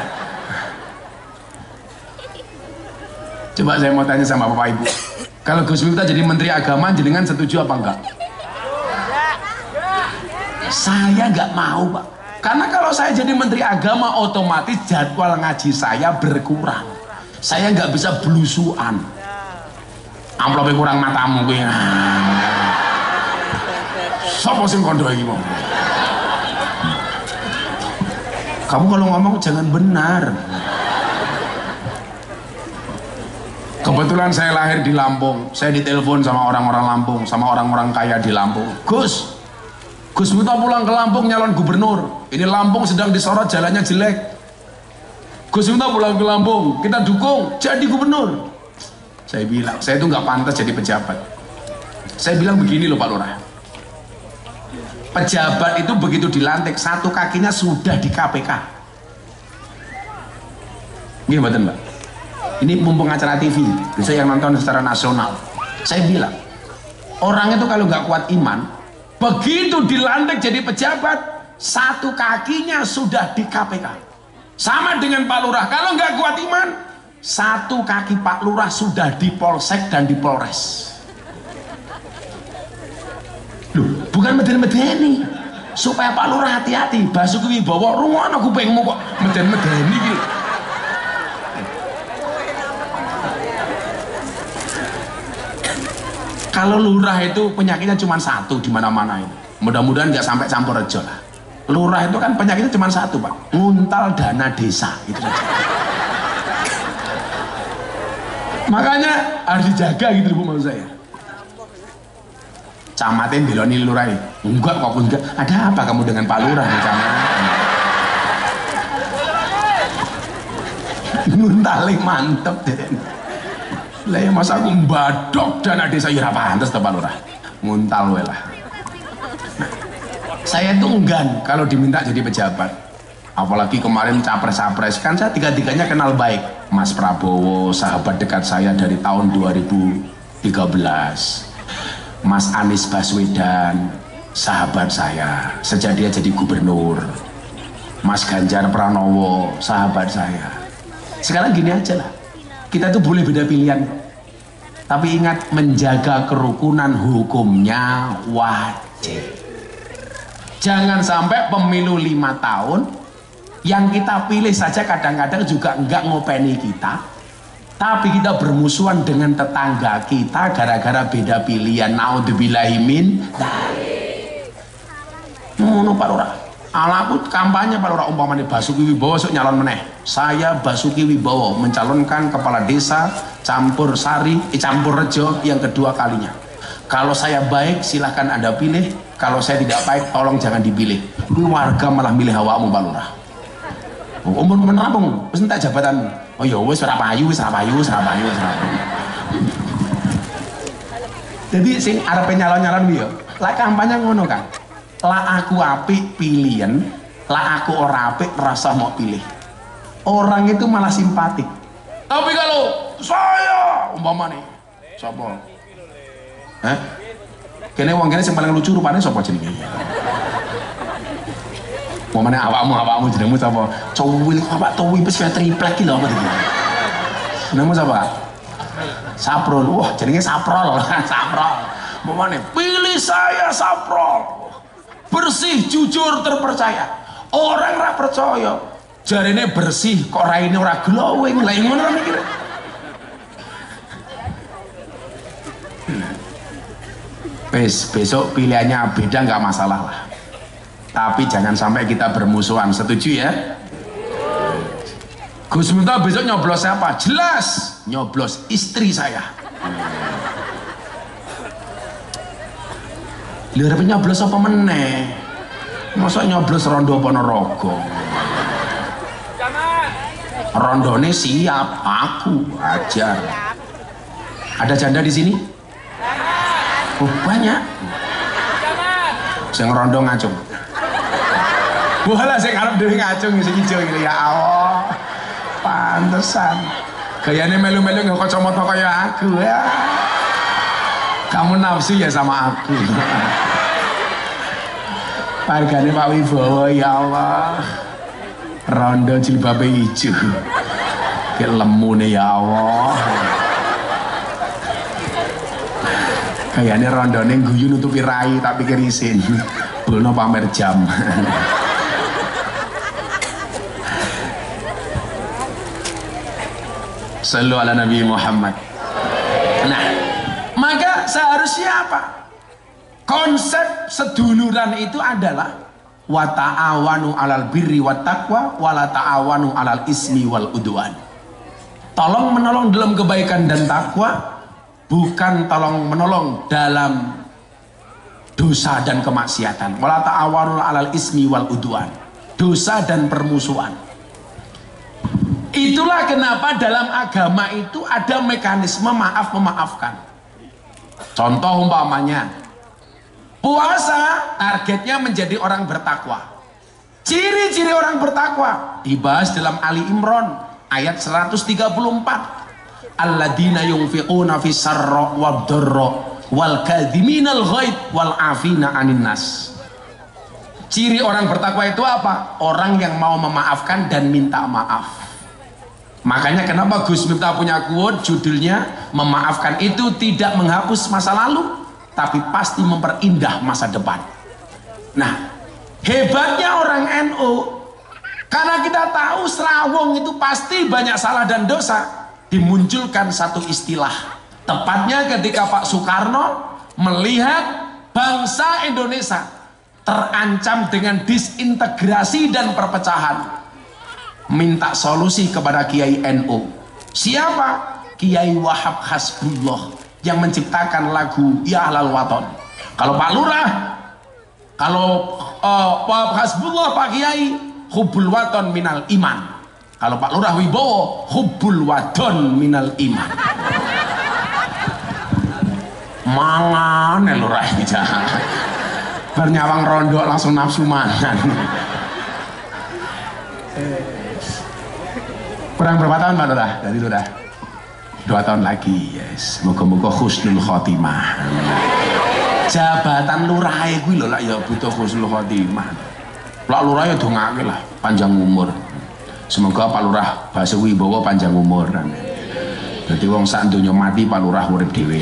Coba saya mau tanya sama Bapak Ibu, kalau Gus Miftah jadi Menteri Agama, jenengan setuju apa enggak? Saya nggak mau Pak, karena kalau saya jadi Menteri Agama otomatis jadwal ngaji saya berkurang. Saya nggak bisa belusuan. Amplopnya kurang matamu gue. Sopo sing kondo iki mau? Kamu kalau ngomong jangan benar. Kebetulan saya lahir di Lampung, saya ditelepon sama orang-orang Lampung, sama orang-orang kaya di Lampung. Gus Miftah pulang ke Lampung nyalon gubernur. Ini Lampung sedang disorot jalannya jelek. Gus Miftah pulang ke Lampung, kita dukung jadi gubernur. Saya bilang, saya itu nggak pantas jadi pejabat. Saya bilang begini loh Pak Lurah. Pejabat itu begitu dilantik, satu kakinya sudah di KPK. Ini betul Mbak. Ini mumpung acara TV, bisa yang nonton secara nasional. Saya bilang, orang itu kalau nggak kuat iman, begitu dilantik jadi pejabat, satu kakinya sudah di KPK. Sama dengan Pak Lurah, kalau nggak kuat iman, satu kaki Pak Lurah sudah di Polsek dan di Polres. Loh, bukan meden-medeni, supaya Pak Lurah hati-hati. Basuki Wibowo rungono kupingmu kok meden-medeni gitu. Kalau lurah itu penyakitnya cuma satu di mana-mana ini. Mudah-mudahan nggak sampai campur rejo lah. Lurah itu kan penyakitnya cuma satu Pak, nguntal dana desa itu saja. Makanya harus dijaga gitu Bu maksud saya. Camatin beloni lurah ini. Enggak kok enggak. Ada apa kamu dengan Pak Lurah nih camat? Nguntaling mantep deh. Lah ya masa aku mbadok dana desa ya pantes Pak Lurah. Nguntal we lah. Saya itu enggan kalau diminta jadi pejabat. Apalagi kemarin capres-capres, kan saya tiga-tiganya kenal baik. Mas Prabowo, sahabat dekat saya dari tahun 2013. Mas Anies Baswedan, sahabat saya sejak dia jadi gubernur. Mas Ganjar Pranowo, sahabat saya. Sekarang gini aja lah, kita tuh boleh beda pilihan, tapi ingat, menjaga kerukunan hukumnya wajib. Jangan sampai pemilu 5 tahun yang kita pilih saja kadang-kadang juga enggak ngopeni kita, tapi kita bermusuhan dengan tetangga kita gara-gara beda pilihan. Naudzubillahi min dzalik. Ngono Pak Lurah. Alaku kampanye Pak Lurah, umpamane Basuki Wibowo sok nyalon meneh. Saya Basuki Wibowo mencalonkan kepala desa Campur Rejo yang kedua kalinya. Kalau saya baik silahkan Anda pilih, kalau saya tidak baik tolong jangan dipilih. Ini warga malah milih awakmu Pak Lurah. Umur menapung, wis entek jabatanmu. Oh ya wis ora payu, wis ora payu. Jadi sing arepe nyalon-nyalon kuwi ya, lah kampanye ngono kan. Lah aku apik pilihan, lah aku ora apik rasa mau pilih. Orang itu malah simpatik. Tapi kalau saya umpamane sapa? Hah? Kene wong kene sing paling lucu rupane sapa jenenge? Momennya awakmu jenengmu sapa? Cowil apa towi wis triplek ki lho apa iki? Jenengmu sapa? Saprol. Wah, jenenge Saprol. Saprol. Momennya pilih saya Saprol. Bersih, jujur, terpercaya. Orang ra percaya. Jarine bersih kok raine ora glowing. Lah ngono kan mikir. Besok pilihannya beda nggak masalah lah. Tapi jangan sampai kita bermusuhan, setuju ya? Gus Miftah besok nyoblos siapa? Jelas nyoblos istri saya. Lihat apa nyoblos apa meneh? Masa nyoblos Rondo Ponorogo? Rondone siap, aku ajar. Ada janda di sini? Oh banyak. Yang Rondo ngacung. Bola sing arep dhewe ngacung sing ijo iki ya Allah. Pantesan. Gayane melu-melu nggo kacamata kaya aku ya. Kamu nafsu ya sama aku. Hargane Pak Wibowo ya Allah. Rondo jilbabe ijo. Ki lemune ya Allah. Gayane rondone guyu nutupi rai tak pikir isin. Bulno pamer jam. Sallu ala Nabi Muhammad. Nah, maka seharusnya apa? Konsep seduluran itu adalah wa ta'awanu alal birri wat taqwa wa la ta'awanu alal ismi wal udwan. Tolong menolong dalam kebaikan dan takwa, bukan tolong menolong dalam dosa dan kemaksiatan. Wa la ta'awanu alal ismi wal udwan. Dosa dan permusuhan. Itulah kenapa dalam agama itu ada mekanisme maaf memaafkan. Contoh umpamanya puasa targetnya menjadi orang bertakwa. Ciri-ciri orang bertakwa dibahas dalam Ali Imran ayat 134. Alladzina yunfiquna fis sarra wad dharra wal kadhiminal ghaid wal afina 'anin nas. Ciri orang bertakwa itu apa? Orang yang mau memaafkan dan minta maaf. Makanya kenapa Gus Miftah punya quote judulnya memaafkan itu tidak menghapus masa lalu, tapi pasti memperindah masa depan. Nah, hebatnya orang NU, karena kita tahu Serawung itu pasti banyak salah dan dosa, dimunculkan satu istilah. Tepatnya ketika Pak Soekarno melihat bangsa Indonesia terancam dengan disintegrasi dan perpecahan, minta solusi kepada Kiai NU. Siapa? Kiai Wahab Hasbullah yang menciptakan lagu Ya Ahlal Waton. Kalau Pak Lurah, kalau Wahab Hasbullah Pak Kiai, Hubbul Waton minal iman. Kalau Pak Lurah Wibowo, Hubbul Wadon minal iman. Mangan Lurah ini bernyawang rondo langsung nafsu mangan. Kurang berapa tahun Pak Lurah? Dari Lurah 2 tahun lagi, yes. Moga-moga husnul khotimah. Jabatan lurah kuwi lho lak ya butuh husnul khotimah. Lak lurah ya dongake lah panjang umur. Semoga Pak Lurah Basuki Wibowo panjang umur. Jadi wong sak donya mati Pak Lurah urip dhewe.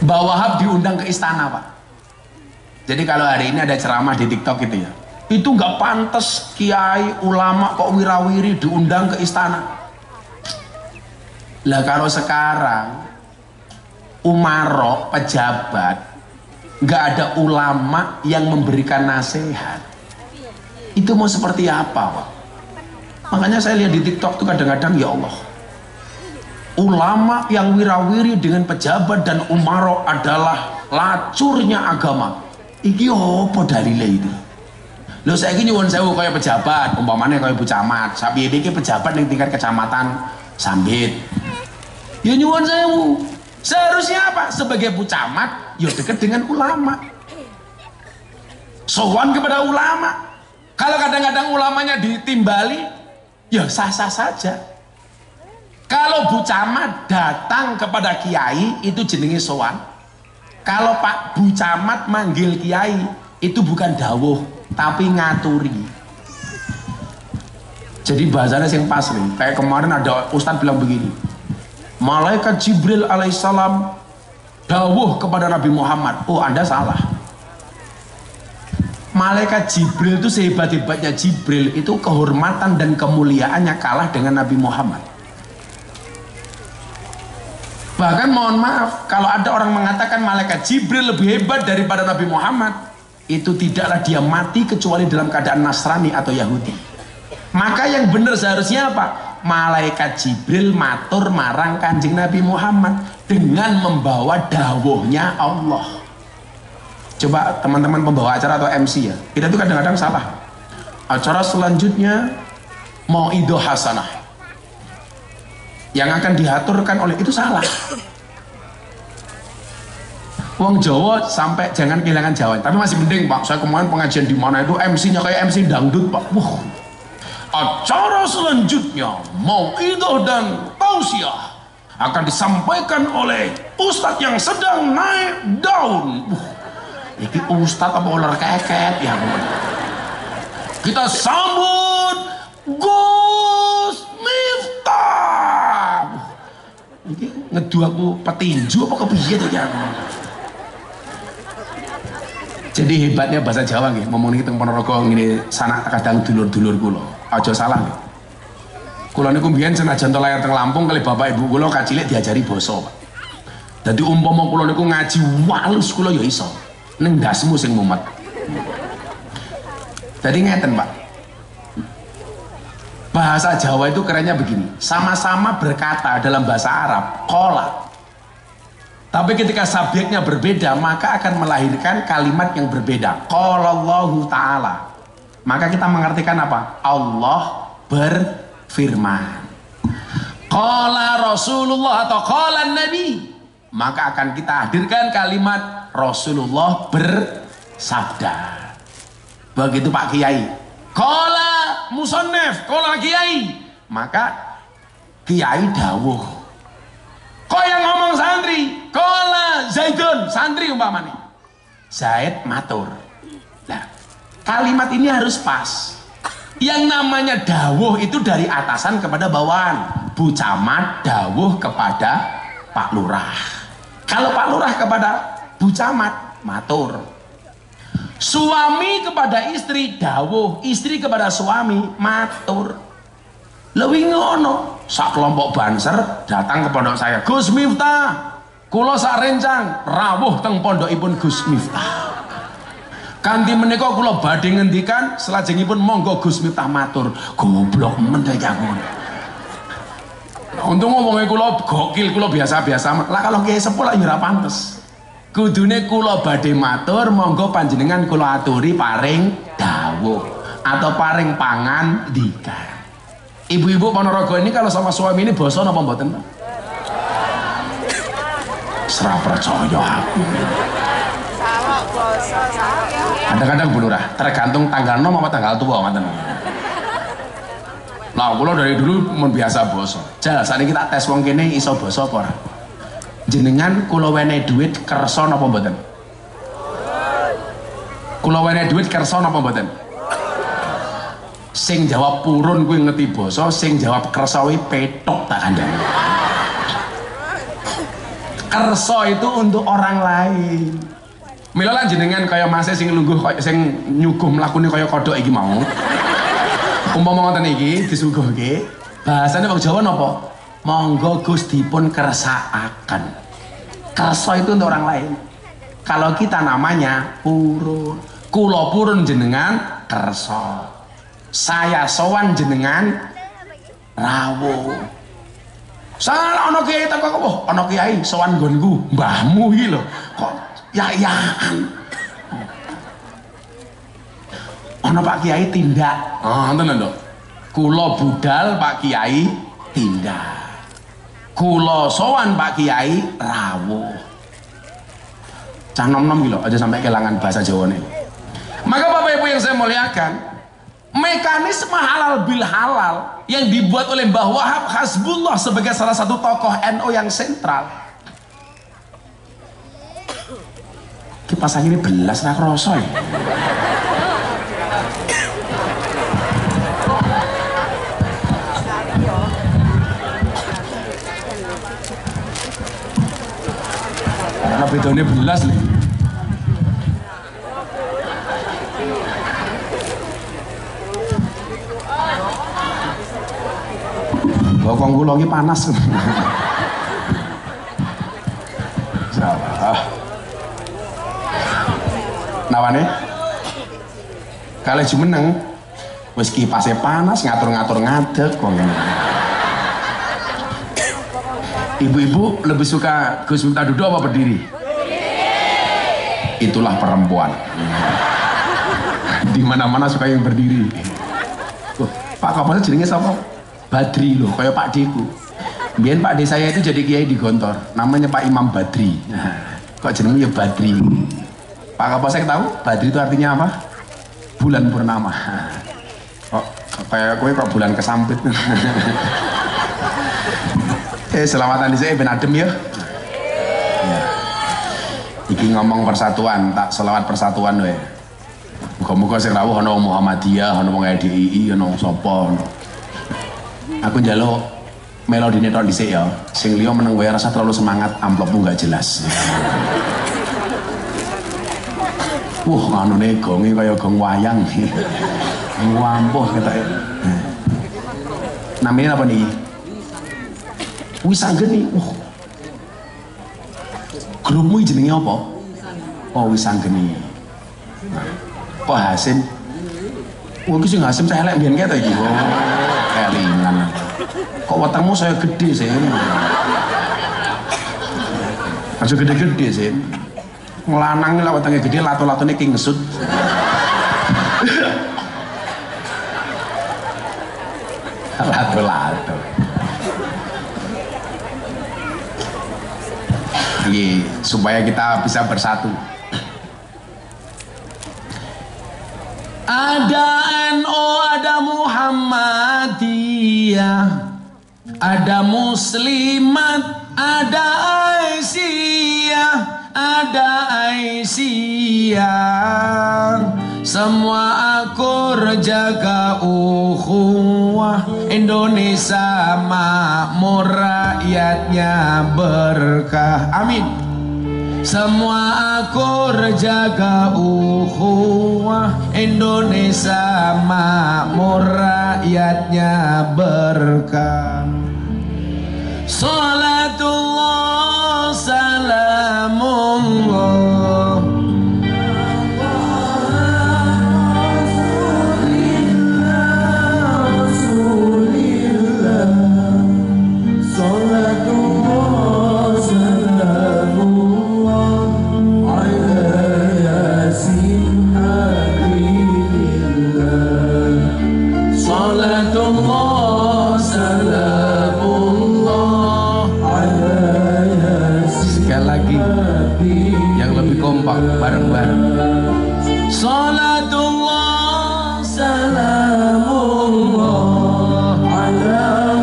Mbak Wahab diundang ke istana Pak. Jadi kalau hari ini ada ceramah di TikTok itu ya, itu nggak pantas kiai ulama kok wirawiri diundang ke istana. Lah kalau sekarang umaro pejabat nggak ada ulama yang memberikan nasihat, itu mau seperti apa Pak? Makanya saya lihat di TikTok tuh kadang-kadang ya Allah, ulama yang wirawiri dengan pejabat dan umaro adalah lacurnya agama. Iki apa dalile itu? Lho saiki nyuwun sewu kaya pejabat, umpamane kaya Bu Camat, sapi iki pejabat ning tingkat kecamatan Sambit. Ya nyuwun sewu. Seharusnya apa? Sebagai Bu Camat, ya dekat dengan ulama. Sowan kepada ulama. Kalau kadang-kadang ulamanya ditimbali, ya sah-sah saja. Kalau Bu Camat datang kepada kiai, itu jenenge sowan. Kalau Pak Bu Camat manggil kiai, itu bukan dawuh tapi ngaturi. Jadi bahasanya yang pas nih. Kayak kemarin ada ustadz bilang begini, malaikat Jibril alaihissalam dawuh kepada Nabi Muhammad. Oh Anda salah. Malaikat Jibril itu sehebat-hebatnya Jibril, itu kehormatan dan kemuliaannya kalah dengan Nabi Muhammad. Bahkan mohon maaf, kalau ada orang mengatakan malaikat Jibril lebih hebat daripada Nabi Muhammad, itu tidaklah dia mati kecuali dalam keadaan Nasrani atau Yahudi. Maka yang benar seharusnya apa? Malaikat Jibril matur marang Kanjeng Nabi Muhammad dengan membawa dawuhnya Allah. Coba teman-teman pembawa acara atau MC ya, kita tuh kadang-kadang salah. Acara selanjutnya Mauidhah Hasanah yang akan diaturkan oleh itu salah. Wong Jawa sampai jangan kehilangan Jawa, tapi masih mending Pak. Saya kemarin pengajian di mana itu MC-nya kayak MC dangdut Pak. Wah. Acara selanjutnya Mauidhah dan Tausiah akan disampaikan oleh ustadz yang sedang naik daun. Ini ustadz apa ular keket ya? Kita sambut Gus Miftah. Ini ngedu aku petinju apa kepiye tuh ya? Jadi hebatnya bahasa Jawa nggih, ngomong iki teng Ponorogo ngene sanak kadang dulur-dulur kula. Aja salah nggih. Kula niku mbiyen senajan to lahir teng Lampung kali bapak ibu kula kacilik diajari basa, Pak. Dadi umpama kula niku ngaji walus kula ya iso. Ning ndasmu sing mumet. Jadi ngeten, Pak. Bahasa Jawa itu kerennya begini, sama-sama berkata dalam bahasa Arab, qala. Tapi ketika subjeknya berbeda, maka akan melahirkan kalimat yang berbeda. Qalallahu ta'ala. Maka kita mengartikan apa? Allah berfirman. Qala Rasulullah atau qala Nabi. Maka akan kita hadirkan kalimat Rasulullah bersabda. Begitu Pak Kiai. Qala musannif, qala Kiai. Maka Kiai dawuh. Kok yang ngomong santri? Qala Zaidun, santri umpamanya. Zaid matur. Nah, kalimat ini harus pas. Yang namanya dawuh itu dari atasan kepada bawahan. Bu Camat dawuh kepada Pak Lurah. Kalau Pak Lurah kepada Bu Camat matur. Suami kepada istri dawuh, istri kepada suami matur. Lewing ngono, sak kelompok banser datang ke pondok saya. Gus Miftah, kula sak rencang rawuh teng pondokipun Gus Miftah. Kanthi menika kula badhe ngendikan, selajengipun monggo Gus Miftah matur. Goblok men ta jangon. Untung ngomongnya kula gokil, kula biasa-biasa. Lah kalau kiai sepuh lah ya ora pantes. Kudune kula badhe matur, monggo panjenengan kula aturi paring dawuh atau paring pangan dikan. Ibu-ibu Ponorogo ini kalau sama suami ini boso napa mboten? Serah percaya aku. Kadang-kadang Bu Lurah, tergantung tanggal nom apa tanggal tua ngoten. Lah kula dari dulu mun biasa basa. Jal sakniki kita tes wong kene iso basa apa ora? Jenengan kula wenehi dhuwit kersa napa mboten? Kula wenehi dhuwit kersa napa mboten? Sing jawab purun kuwi ngerti basa, sing jawab kersa kuwi petok tak kandhani. Kersa itu untuk orang lain. Mila lan jenengan kaya Mas sing lungguh sing nyuguh mlakune kaya kodhok iki mau. Umpama ngoten iki disuguhke, bahasane wong Jawa napa? Monggo Gus dipun kersakaken. Kersa itu untuk orang lain. Kalau kita namanya purun. Kula purun jenengan kersa. Saya sowan jenengan rawuh. Salah ana kiai teko kok, ana kiai sowan nggonku, mbahmu iki lho. Kok ya-yaan. Ana Pak Kiai tindak. Ah, ngoten lho. Kula budal Pak Kiai tindak. Kula sowan Pak Kiai rawuh. Cah nom-nom iki lho, aja sampai kelangan bahasa Jawane. Maka Bapak Ibu yang saya muliakan, mekanisme halal bil halal yang dibuat oleh Mbah Wahab Hasbullah sebagai salah satu tokoh NU yang sentral. Kipas angin ini belas ra kroso ya. Karena bedanya belas nih. Bokong kula iki panas. Insyaallah. Nawane? Kalih jumeneng wis kipase panas ngatur-ngatur ngadeg kok. Ibu-ibu lebih suka Gus minta duduk apa berdiri? Itulah perempuan. Di mana-mana suka yang berdiri. Pak Kapolres jenenge sapa? Badri loh, kayak Pak Deku. Biar Pak D saya itu jadi kiai di Gontor, namanya Pak Imam Badri. Kok jenengnya ya Badri? Pak Kapolsek tahu Badri itu artinya apa? Bulan purnama. Kok kayak gue kok bulan kesampit. Selamatan di sini ben adem ya. Iki ngomong persatuan, tak selawat persatuan we. Muga-muga sing rawuh ana Muhammadiyah, ana wong LDII, ana sapa. Aku njaluk melodine tok dhisik ya. Sing liya meneng wae rasa terlalu semangat, amplopmu gak jelas. Anune gonge kaya gong wayang. Wampuh ketoke. Namanya apa nih? Wisanggeni. Grupmu jenenge apa? Oh, Wisanggeni. Kok Hasim? Wong iki sing Hasim saya elek mbiyen kete iki. Oh, kelingan. Kok wetengmu saya gede sih. Aja gede-gede sih. Ngelanang lah wetenge gede, lato-latone ki ngesut. Lato-lato. Ini supaya kita bisa bersatu. Ada NU, ada Muhammadiyah, ada Muslimat, ada Aisyah, ada Aisyah. Semua akur jaga ukhuwah, Indonesia makmur, rakyatnya berkah. Amin. Semua akur jaga ukhuwah, Indonesia makmur, rakyatnya berkah. Salatullah salamullah kompak bareng-bareng. Salatullah salamullah ala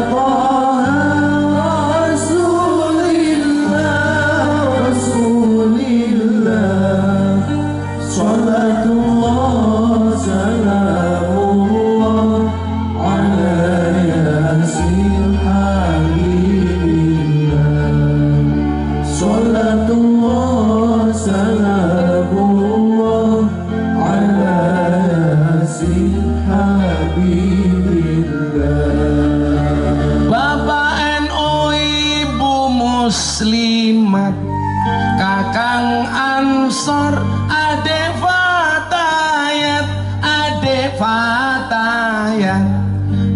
muslimat, kakang ansor, adek fatayat,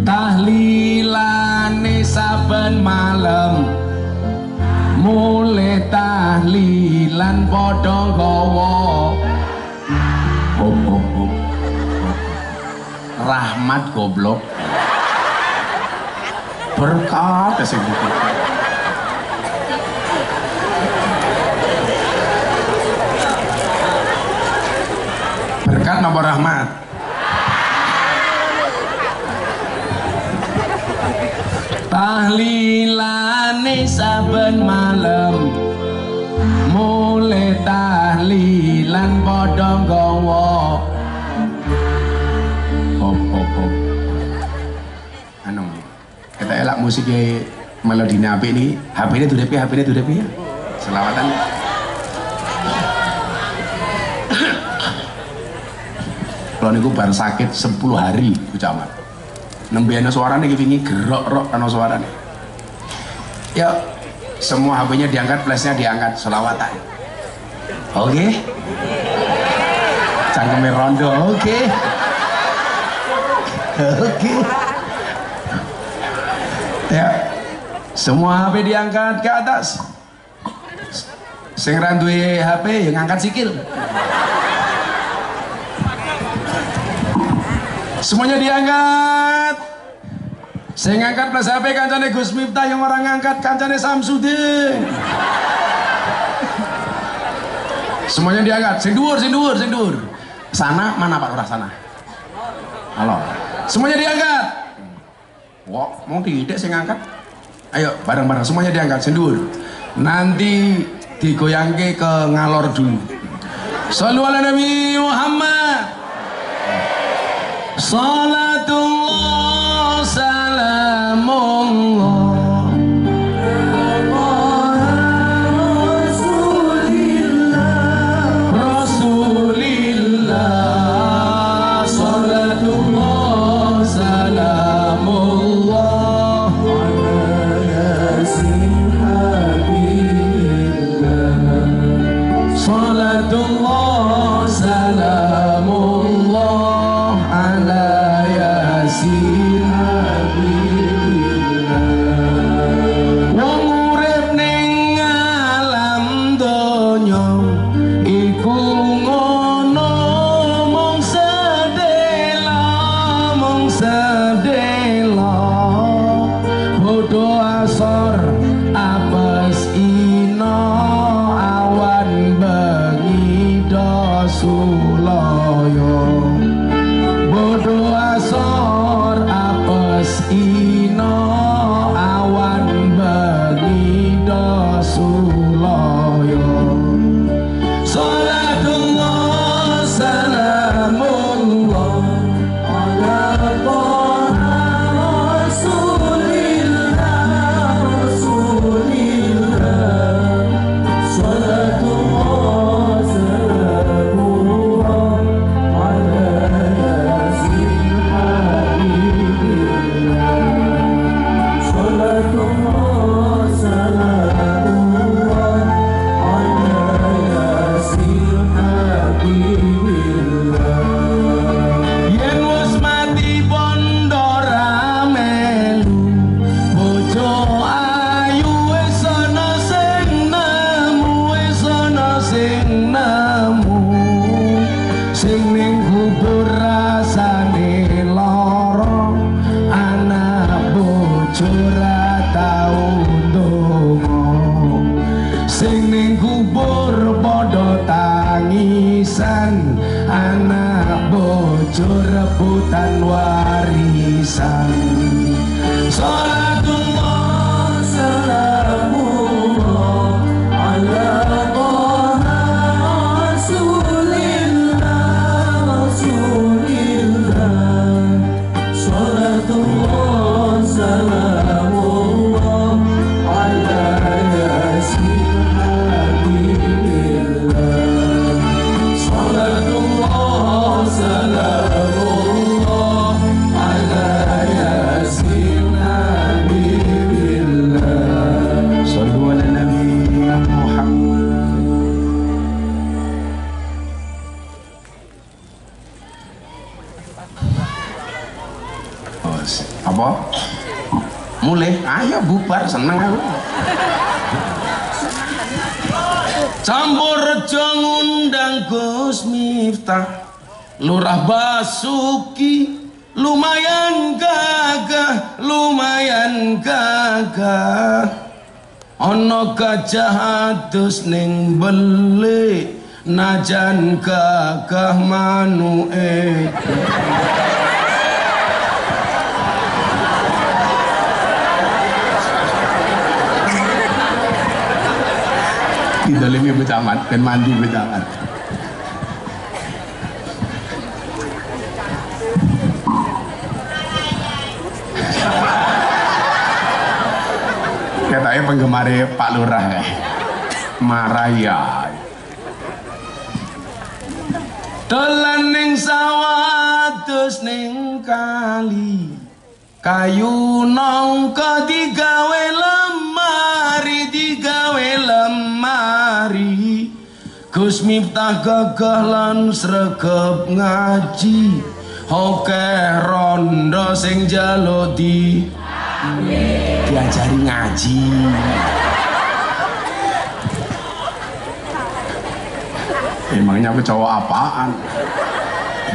tahlilane saben malam, mulai tahlilan padha gawa. Rahmat goblok. Berkat sing berkat napa rahmat? Tahlilane saben malam, mulai tahlilan padha nggawa. Anu, kita elak musiknya melodine apik ini, HP-ne durepi ya. Selawatan. Kalau niku bar sakit 10 hari ucapan. Nembe ana suarane iki wingi gerok-rok ana suarane. Ya, semua HP-nya diangkat, flashnya diangkat, selawatan. Oke. Cangkeme rondo, oke. Oke. Ya. Semua HP diangkat ke atas. Sing ra duwe HP yang ngangkat sikil. Semuanya diangkat. Saya ngangkat plus HP kancane Gus Miftah, yang orang ngangkat kancane Samsudin. Semuanya diangkat. Sing dhuwur. Sana mana Pak Lurah sana? Halo. Semuanya diangkat. Wah, mau tidak saya ngangkat? Ayo bareng-bareng semuanya diangkat sing dhuwur. Nanti digoyangke ke ngalor dulu. Shallu ala Nabi Muhammad. Salatullah salamullah Rasulillah salatullah salamullah ala yasin habibillah salatullah salamullah ala yasin habibillah rebutan warisan. Salatullah salamullah ala Toha Rasulillah Rasulillah. Salatullah salamullah ala Yasin Nabiillah. Salatullah salamullah ala Yasin Nabiillah. Sallu ala Nabi Muhammad. Apa? Mulai? Ayo bubar, seneng aku. Campur Rejo ngundang Gus Miftah, Lurah Basuki, lumayan gagah, lumayan gagah. Ono gajah adus ning beli, najan gagah manuke. Didalimi betaman, dan mandi betaman. Katanya penggemar Pak Lurah ya, Maraya. Dolan ning sawah terus ning kali, kayu nongko digawe lemari, digawe lemari. Gus Miftah gagah lan sregep ngaji, akeh rondo sing njaluk diajari ngaji. Emangnya aku cowok apaan?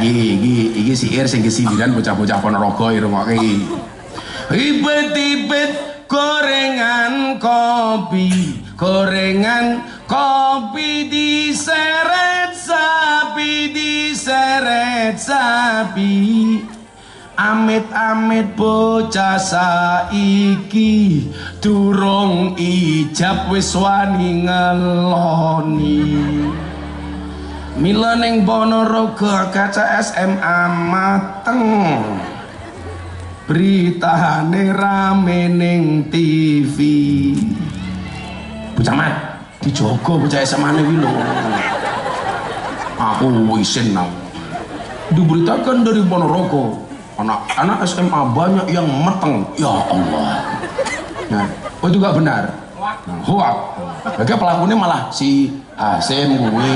Iki siir sing kesindiran bocah-bocah Ponorogo irungokke iki. Ibet-ibet gorengan kopi, gorengan kopi diseret sapi, diseret sapi. Amit-amit bocah saiki durung ijab wis wani ngeloni. Mila ning Ponorogo kaca SMA mateng, beritane rame ning TV. Bocah mat dijogo bocah SMA ne kuwi lho. Aku isin nang diberitakan dari Ponorogo, anak-anak SMA banyak yang meteng. Ya Allah. Nah, oh juga benar. Nah, hoak. Bagi pelakunya malah si Hasim gue.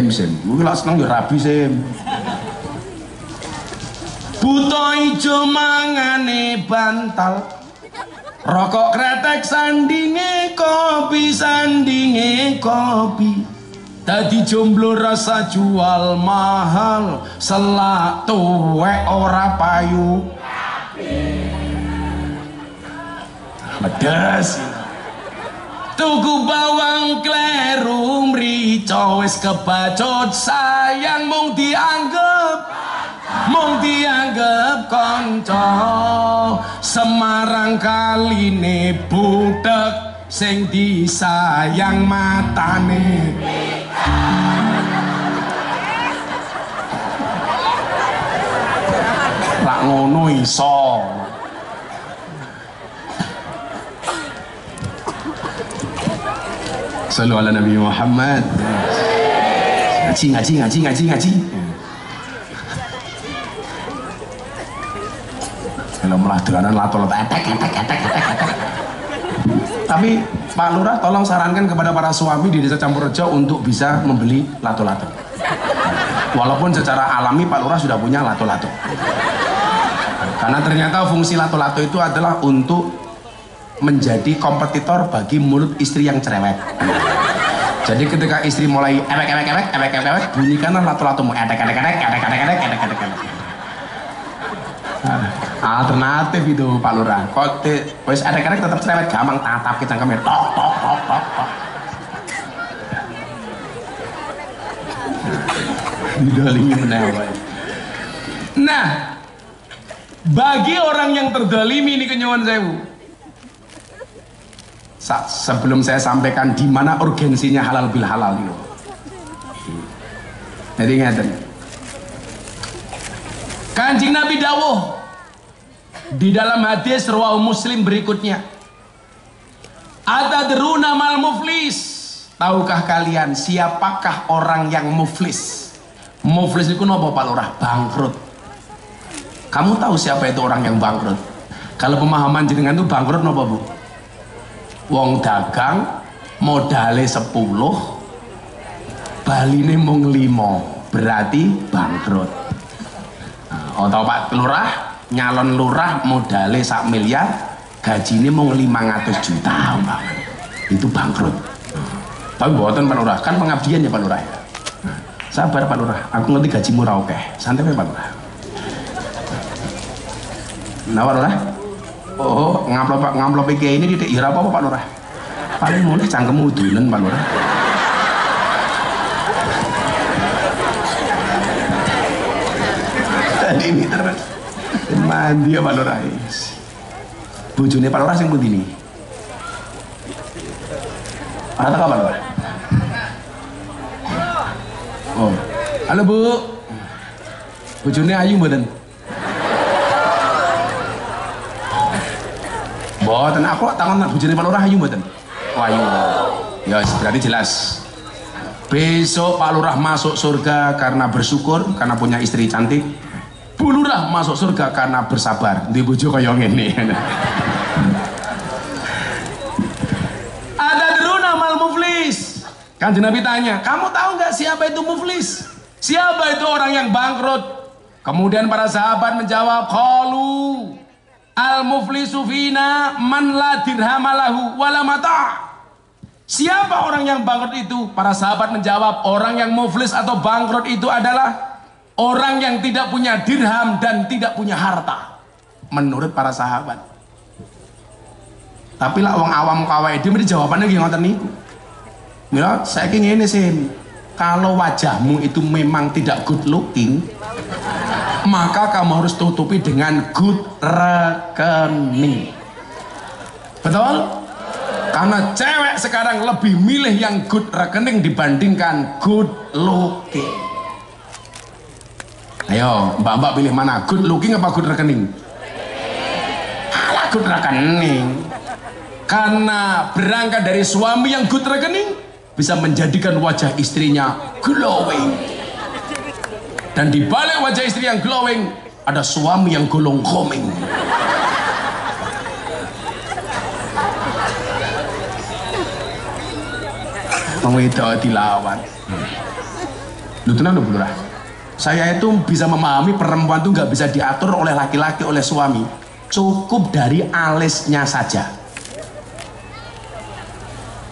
Sim, gue lah seneng ya rabi Sim. Buto ijo mangane bantal, rokok kretek sandinge kopi, sandinge kopi. Dadi jomblo rasa jual mahal, selak tuwek ora payu. Pedes. Tuku bawang kleru mrica wis kebacut, sayang mung dianggep kanca. Semarang kaline butek, sing disayang matane. Lak ngono iso. Sallu ala Nabi Muhammad. Ngaji. Kalau malah dolanan lato-lato etek. Tapi Pak Lurah tolong sarankan kepada para suami di Desa Campurrejo untuk bisa membeli lato-lato. Walaupun secara alami Pak Lurah sudah punya lato-lato. Karena ternyata fungsi lato-lato itu adalah untuk menjadi kompetitor bagi mulut istri yang cerewet. Jadi ketika istri mulai ewek, bunyikanlah lato-latomu edek. Alternatif itu Pak Lurah. Kok wis edek tetap cerewet, gampang tatap kita kamera tok. Didolimi menawa. Nah, bagi orang yang terdolimi ini kenyuwun sewu. Sebelum saya sampaikan di mana urgensinya halal bil halal itu. Jadi ngeten. Kanjeng Nabi dawuh di dalam hadis riwayat Muslim berikutnya. Atadruna mal muflis? Tahukah kalian siapakah orang yang muflis? Muflis itu napa Pak Lurah? Bangkrut. Kamu tahu siapa itu orang yang bangkrut? Kalau pemahaman jenengan itu bangkrut napa Bu? Wong dagang modale 10 baline mung 5 berarti bangkrut. Atau Pak Lurah nyalon lurah modale 1 miliar gajine mung 500 juta Pak. Itu bangkrut. Tapi mboten Pak Lurah, kan pengabdian ya Pak Lurah ya. Sabar Pak Lurah, aku ngerti gajimu ra akeh. Santai Pak Lurah. Nah Pak Lurah. Oh, ngamplop iki ini titik ira apa Pak Lurah? Paling mulai cangkemmu udulen Pak Lurah. Dan ini terus mandi ya Pak Lurah. Bojone Pak Lurah sing pundi ini? Ada apa Pak Lurah? Oh, halo Bu. Bojone ayu mboten? Mboten, aku takon bojone Pak Lurah ayu mboten? Oh ayu. Ya berarti jelas. Besok Pak Lurah masuk surga karena bersyukur karena punya istri cantik. Bu Lurah masuk surga karena bersabar. Di bojo kaya ngene. Ada deruna mal muflis. Kanjeng Nabi tanya, kamu tahu nggak siapa itu muflis? Siapa itu orang yang bangkrut? Kemudian para sahabat menjawab, qalu al-muflisu fina man la dirhamalahu wala mata'. Siapa orang yang bangkrut itu? Para sahabat menjawab, orang yang muflis atau bangkrut itu adalah orang yang tidak punya dirham dan tidak punya harta. Menurut para sahabat. Tapi lah wong awam kawai dia mesti jawabannya nggih ngoten niku. Mila saiki ngene sih. Kalau wajahmu itu memang tidak good looking, maka kamu harus tutupi dengan good rekening. Betul? Karena cewek sekarang lebih milih yang good rekening dibandingkan good looking. Ayo, mbak-mbak pilih mana? Good looking apa good rekening? Alah, good rekening. Karena berangkat dari suami yang good rekening bisa menjadikan wajah istrinya glowing. Dan di balik wajah istri yang glowing ada suami yang golong koming. Mengwedok dilawan. Lu tenang lho Bu Lurah. Saya itu bisa memahami perempuan itu nggak bisa diatur oleh laki-laki, oleh suami. Cukup dari alisnya saja.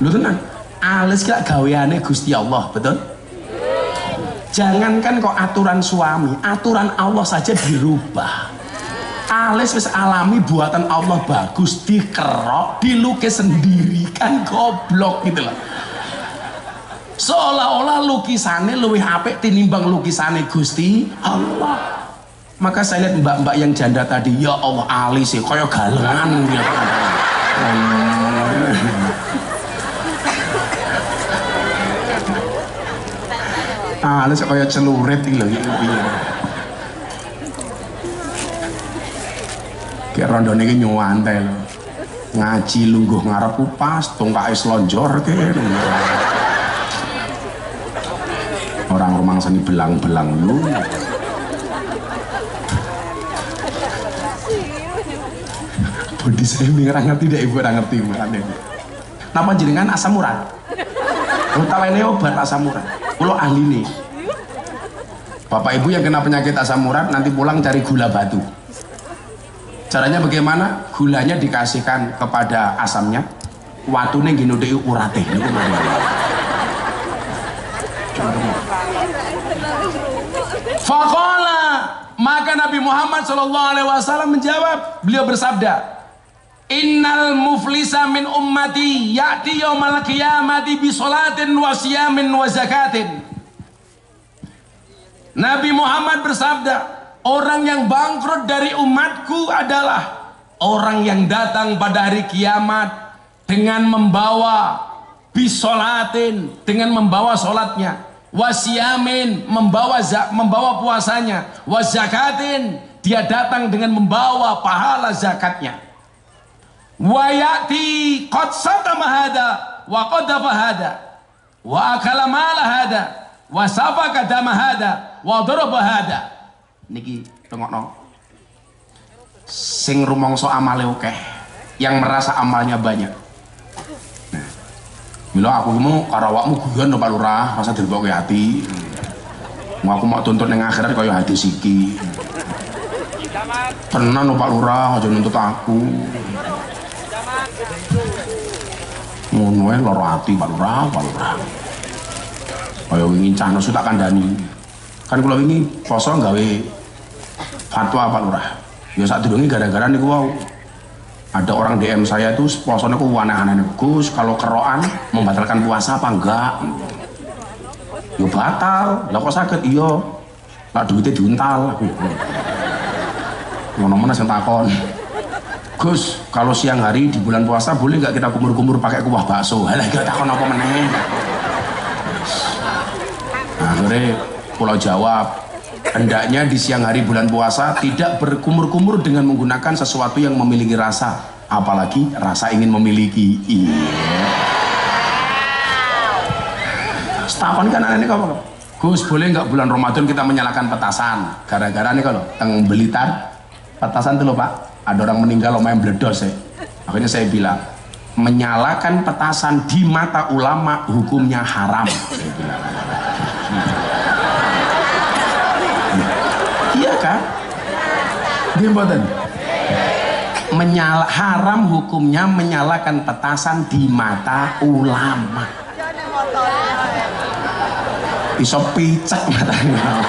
Lu tenang. Alis kira gaweane Gusti Allah, betul? Jangankan kok aturan suami, aturan Allah saja dirubah. Alis wis alami buatan Allah bagus, dikerok, dilukis sendiri, kan goblok gitu loh. Seolah-olah lukisannya lebih apik tinimbang lukisannya Gusti Allah. Maka saya lihat mbak-mbak yang janda tadi, ya Allah alis sih, kaya galengan gitu. Alis kaya celurit iki lho iki piye. Kayak rondone iki nyuwantel lho. Ngaji lungguh ngarep kupas, tongkake slonjor kene. Orang rumang seni belang-belang lu. Bodi saya ora ngerti deh ibu ora ngerti makane. Napa jenengan asam urat? Utawene obat asam urat. Kulo ahli nih. Bapak ibu yang kena penyakit asam urat nanti pulang cari gula batu. Caranya bagaimana? Gulanya dikasihkan kepada asamnya. Watune ginudei urate. Faqala, maka Nabi Muhammad SAW menjawab, beliau bersabda, innal muflisa min ummati ya'ti yaumal qiyamati bi sholatin wa siyamin wa zakatin. Nabi Muhammad bersabda, orang yang bangkrut dari umatku adalah orang yang datang pada hari kiamat dengan membawa bisolatin, dengan membawa sholatnya, wasiyamin, membawa puasanya, wazakatin, dia datang dengan membawa pahala zakatnya, wayati qad satama hada wa qadafa hada wa akala mala hada wa safaka dama hada wa daraba hada. Niki tengokno sing rumangsa amale akeh, yang merasa amalnya banyak. Nah, mila aku mau karo awakmu guyon Pak Lurah, rasa dilebokke ati. Mau aku mau tuntut ning akhirat kaya hadis iki. Tenan Pak Lurah, aja nuntut aku. Ngono ae lara ati Pak Lurah, Pak Lurah. Kaya wingi cah nesu tak kandhani. Kan kula wingi poso gawe fatwa Pak Lurah. Ya sadurunge gara-gara niku wau. Ada orang DM saya tuh posone ku aneh-aneh. Gus, kalau keroan membatalkan puasa apa enggak? Ya batal. Lah kok saged? Iya. Lah duitnya diuntal. Ngono-ngono sing takon. Gus, kalau siang hari di bulan puasa boleh nggak kita kumur-kumur pakai kuah bakso? Halah gak takon apa meneh. Nah, akhirnya pulau jawab, hendaknya di siang hari bulan puasa tidak berkumur-kumur dengan menggunakan sesuatu yang memiliki rasa, apalagi rasa ingin memiliki. Iya. Setahun kan aneh kok. Gus, boleh nggak bulan Ramadan kita menyalakan petasan? Gara-gara nih kalau teng Blitar petasan tuh loh Pak, ada orang meninggal lumayan bledos ya. Akhirnya saya bilang, menyalakan petasan di mata ulama hukumnya haram. Saya bilang. Iya kan? Gimana? Haram hukumnya menyalakan petasan di mata ulama. Bisa picek matanya.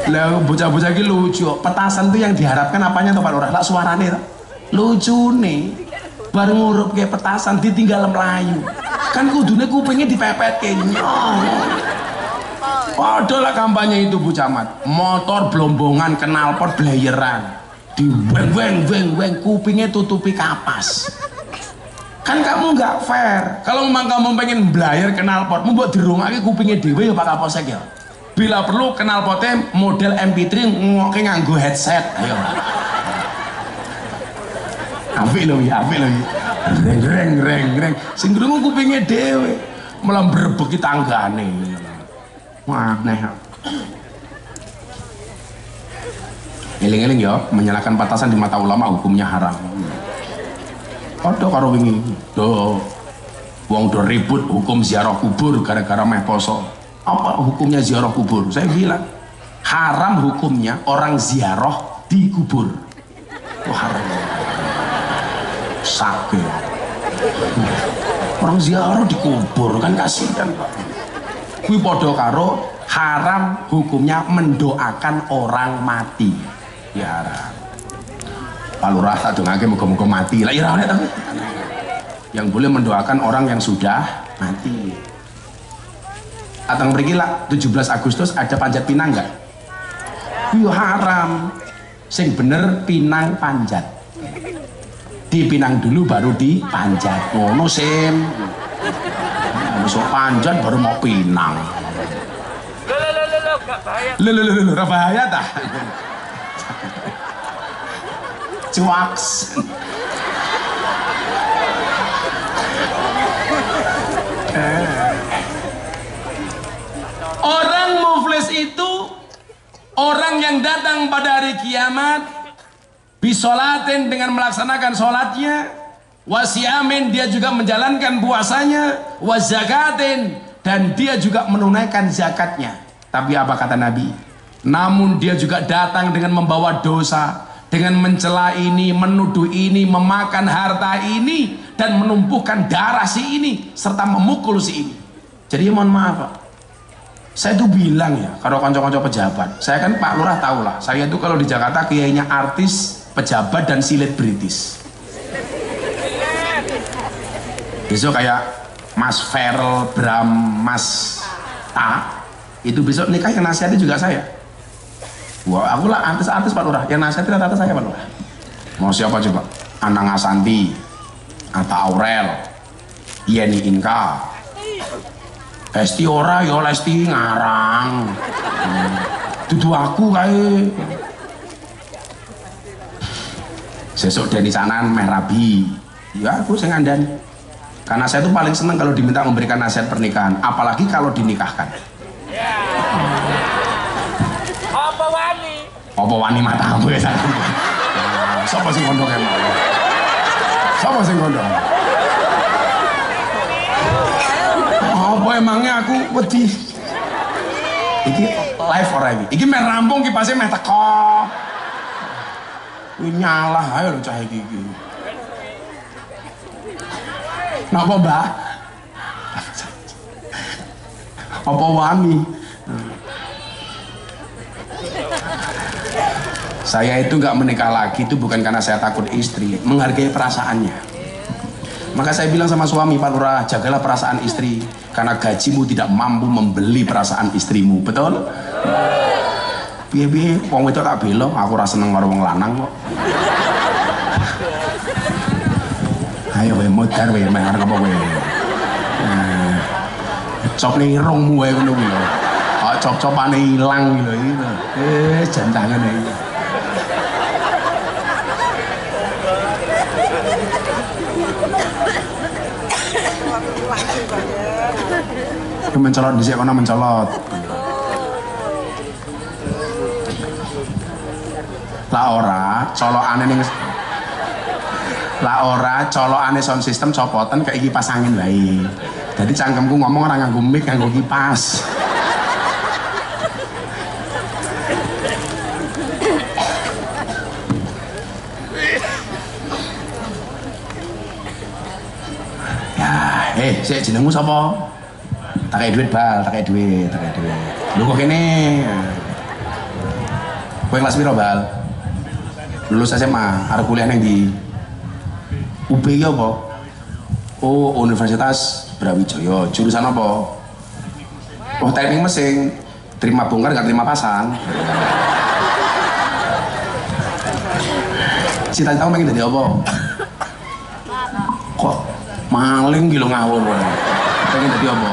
Lah bocah-bocah iki lucu. Petasan tuh yang diharapkan apanya tuh Pak Lurah? Lah suarane tuh. Lucu nih. Baru ngurup kayak petasan ditinggal melayu. Kan kudune kupingnya dipepetke. Padahal kampanye itu Bu Camat. Motor blombongan, knalpot blayeran. Di weng kupingnya tutupi kapas. Kan kamu nggak fair. Kalau memang kamu pengen blayer knalpot, membuat dirungake kupingnya dhewe ya Pak Kapolsek ya. Bila perlu knalpotnya model MP3 ngoke nganggo headset. Ayo. Apik lho ya, apik lho. Reng. Sing krungu kupinge dhewe. Malah mbrebeki tanggane. Aneh. Eling-eling ya, menyalakan petasan di mata ulama hukumnya haram. Padha karo wingi. Wong do ribut hukum ziarah kubur gara-gara meh poso. Apa hukumnya ziarah kubur? Saya bilang haram hukumnya orang ziarah di kubur. Wah, haram. Sakit. Orang ziarah di kubur kan kasihan Pak. Kuwi padha karo haram hukumnya mendoakan orang mati. Ya haram. Pak Lurah tak dongake muga-muga mati. Lah ya ora tapi. Yang boleh mendoakan orang yang sudah mati. Atang mriki lah 17 Agustus ada panjat pinang enggak? Yo haram. Sing bener pinang panjat. Dipinang dulu baru dipanjat. Ngono sim. Masuk panjat baru mau pinang. Lo gak bahaya dah. Cuaks. Orang muflis itu orang yang datang pada hari kiamat bisolatin dengan melaksanakan sholatnya, wasiamin dia juga menjalankan puasanya, wazakatin dan dia juga menunaikan zakatnya. Tapi apa kata Nabi? Namun dia juga datang dengan membawa dosa, dengan mencela ini, menuduh ini, memakan harta ini dan menumpukan darah si ini serta memukul si ini. Jadi mohon maaf Pak, saya tuh bilang ya, kalau konco-konco pejabat, saya kan Pak Lurah tahu lah, saya tuh kalau di Jakarta kiainya artis, pejabat dan selebritis. Besok kayak Mas Ferel Bram Mas A itu besok nikah yang nasihatnya juga saya. Wah, aku lah artis-artis Pak Lurah, yang nasihatnya rata-rata saya Pak Lurah. Mau siapa coba? Anang Asanti, Atta Aurel, Yeni Inka, Lesti ora ya Lesti ngarang. Dudu aku kae. Sesuk Deni Sanan Meh Rabi. Ya aku sing ngandani. Karena saya tuh paling seneng kalau diminta memberikan nasihat pernikahan, apalagi kalau dinikahkan. Apa wani? Apa wani matamu ya sana? Siapa sing gondong emang? Siapa sing gondong? Apa emangnya aku wedi? Iki live ora iki? Iki meh rampung kipase meh teko. Wih nyalah ayo lho cah iki. Napa Mbak? Apa wani? Saya itu nggak menikah lagi itu bukan karena saya takut istri, menghargai perasaannya. Maka saya bilang sama suami, Pak Lurah, jagalah perasaan istri karena gajimu tidak mampu membeli perasaan istrimu, betul? Piye-piye wong wedok tak bela, aku ora seneng karo wong lanang kok. Ayo we modar we meh arep apa we. Cop ning irungmu wae ngono kuwi lho. Kok cop-copane ilang lho iki. Jantangan iki. Mencolot dhisik kono mencolot. Lah ora colokane sound system copoten kayak kipas angin wae. Jadi cangkemku ngomong ora nganggo mic, nganggo kipas. Ya, sik jenengmu sapa? Tak kei duit bal, tak kei duit. Lho kok kene. Kowe kelas piro bal? Lulus SMA, arep kuliah nang ndi? UB ya apa? Oh, Universitas Brawijaya. Jurusan apa? Oh, teknik mesin. Terima bongkar gak terima pasang. Cita-cita pengen jadi apa? Kok maling gitu ngawur. Pengen jadi apa?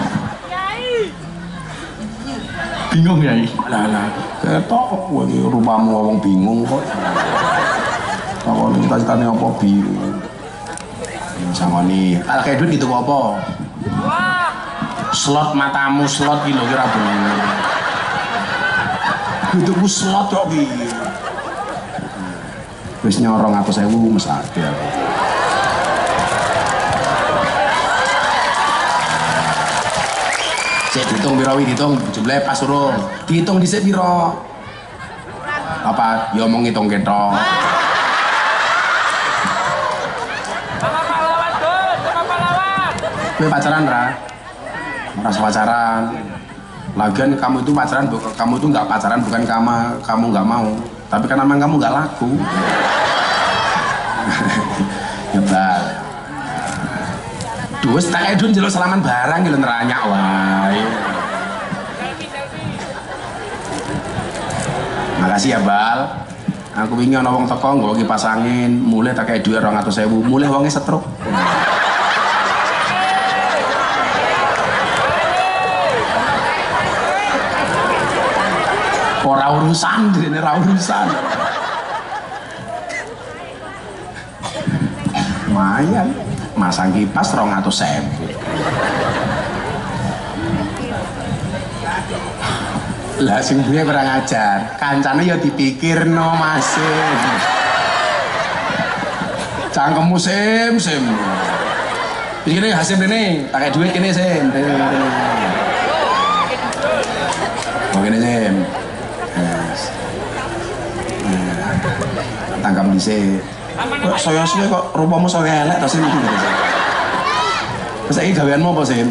Bingung ya? Lah, ketok rumahmu ngomong bingung kok. Kalau cita-citanya apa bingung? Sama nih, kayak duit gitu apa? Slot matamu slot gitu kira bener. Hidupku slot kok gitu. Wis nyorong 100.000 mesake aku. Cek dihitung piro dihitung jumlahe pas urung. Dihitung dhisik piro? Apa? Ya omong ngitung ketok. Kowe pacaran ra? Merasa pacaran. Lagian kamu itu pacaran, kamu itu nggak pacaran bukan kamu nggak mau, tapi karena memang kamu nggak laku. Hebat. Dus tak edun jelo salaman barang gitu neranyak wae. Makasih ya Bal. Aku wingi ana wong teko nggawa kipas angin, mulai tak kei dhuwit 200.000, mulai wonge setruk. Ora urusan, dene ora urusan. Lumayan, masang kipas 200.000. Lah sing duwe kurang ajar, kancane ya dipikirno masih. Cangkemmu sim. Iki kene hasil rene, tak kei duit kene sim. Oh kene sim. Tangkap dhisik. Kok saya kok rupamu saya elek to sing iki. Terus iki gaweanmu apa sih?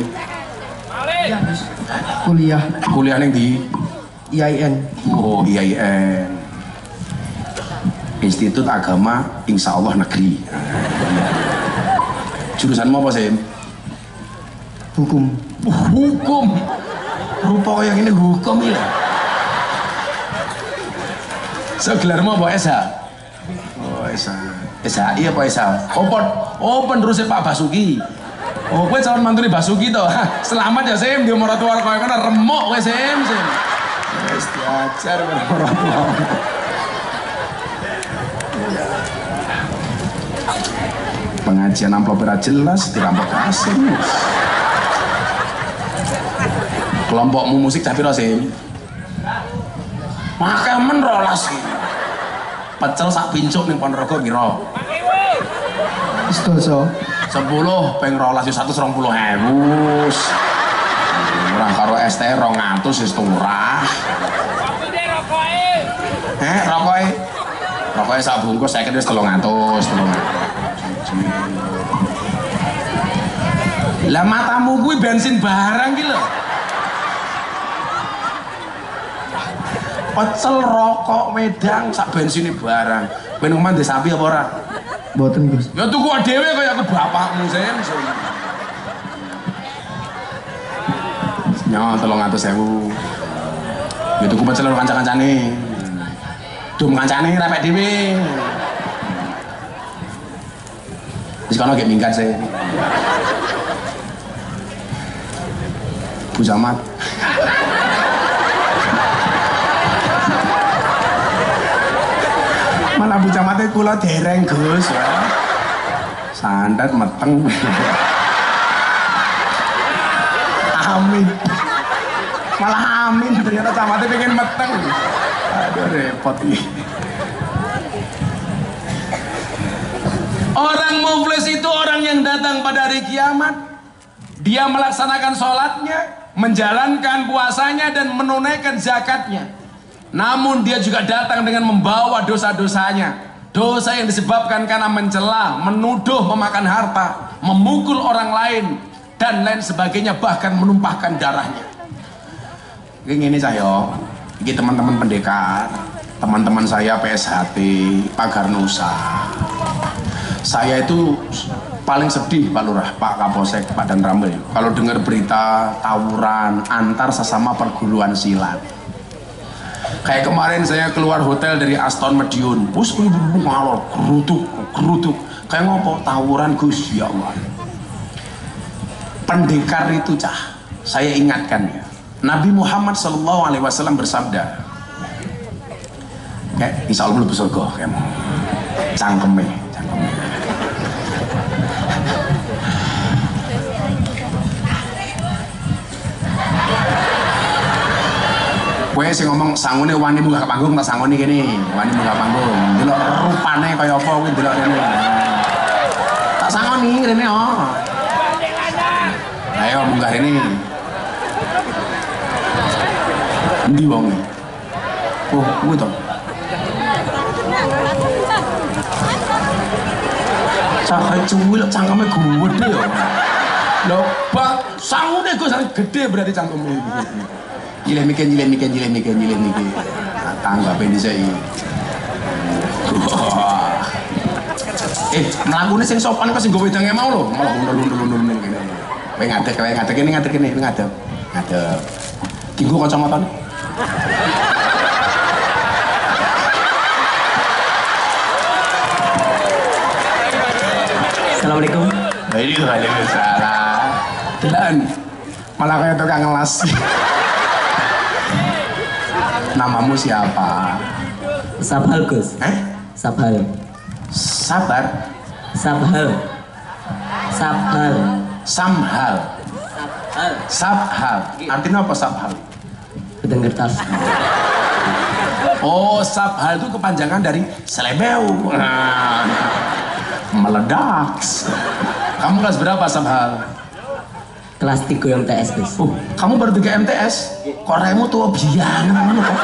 Kuliah Kuliah ning ndi? IAIN. Oh, IAIN. Institut Agama Insya Allah Negeri. Jurusanmu apa sih? Hukum. Hukum. Rupa yang ini hukum ya. Segelarmu apa SH? Oh SH. SHI apa SH? Oh penerusnya Pak Basuki. Oh gue calon mantu Basuki toh. Selamat ya Sim, dia mertua kau kan remuk gue Sim. Wes diajar mertua. Pengajian amplop jelas dirampok asing. Kelompokmu musik tapi Sim. Makai menrolas iki. Pecel sak pincuk ning Ponorogo pira? Sedoso. 10 ping 12 120.000. Ora karo ST 200 wis turah. Rokoke. Rokoke sak bungkus saya wis 300. Lah matamu kuwi bensin barang ki lho. Pecel, rokok, wedang, sak bensine barang. Kowe nang mandi sapi apa ora? Mboten Gus. Ya tuku dhewe kaya ke bapakmu Sim. Nyo 300.000. Ya tuku pecel karo kanca-kancane. Dum kancane repek dhewe. Wis kono gek minggat sih. Bu Camat. Malah Bu Camatnya kula dereng Gus ya. Sandat meteng. Amin. Malah amin ternyata camatnya pengen meteng. Aduh repot nih. Orang muflis itu orang yang datang pada hari kiamat. Dia melaksanakan sholatnya, menjalankan puasanya dan menunaikan zakatnya. Namun dia juga datang dengan membawa dosa-dosanya. Dosa yang disebabkan karena mencela, menuduh, memakan harta, memukul orang lain, dan lain sebagainya, bahkan menumpahkan darahnya. Ini saya, ini teman-teman pendekar, teman-teman saya PSHT, Pagar Nusa. Saya itu paling sedih Pak Lurah, Pak Kapolsek, Pak Dan Ramil, kalau dengar berita tawuran antar sesama perguruan silat. Kayak kemarin saya keluar hotel dari Aston Medion, bus ngalor, gerutuk, kayak ngopo tawuran Gus, ya Allah. Pendekar itu cah, saya ingatkan ya, Nabi Muhammad SAW bersabda, kayak insya Allah belum surga, kayak cangkeme. Kowe sing ngomong sangune wani munggah ke panggung tak sangoni kene, wani munggah panggung. Delok rupane kaya apa kuwi delok rene. Tak sangoni rene oh. Ayo munggah rene. Endi wong? Oh, kuwi to. Cah cuwil cangkeme gede yo. Lho, bak sangune Gus gede berarti cangkeme iki. Jileh mikir. Tangga pendisai. Melakukannya sing sopan kok sing gue wedangnya mau loh, malah mundur gini. Kowe ngadeg kene. Ngadeg. Tinggu kacamata nih. Assalamualaikum. Waalaikumsalam. Dan malah kayak tukang ngelas. Namamu siapa? Sabhal Gus. Sabhal. Sabar. Sabhal. Sabhal. Artinya apa Sabhal? Gedeng kertas. Oh, Sabhal itu kepanjangan dari selebeu. Meledak. Kamu kelas berapa Sabhal? Kelas 3 MTS Gus. Kamu baru 3 MTS? Kok remu tuh biang kok?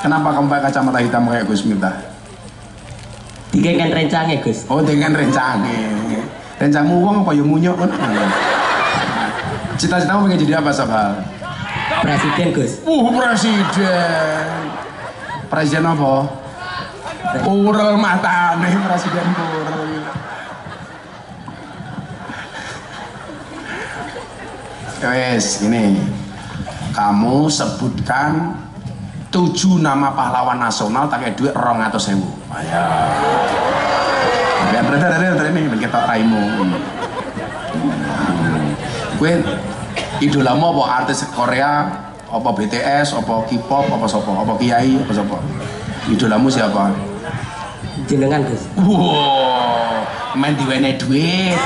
Kenapa kamu pakai kacamata hitam kayak Gus Miftah? Dengan rencangnya Gus. Oh, dengan rencangnya. Rencangmu uang apa yang munyok kan? Cita-citamu pengen jadi apa Sabhal? Presiden Gus. Presiden. Presiden apa? Purel matane presiden purel. Wes, ini kamu sebutkan 7 nama pahlawan nasional pakai duit 200.000. Ayo. Biar berada ini kita raimu. Gue idolamu apa artis Korea, apa BTS, apa K-pop, apa sopo, apa kiai, apa sopo? Idolamu siapa? Jenengan Gus. Wow, main diwene duit.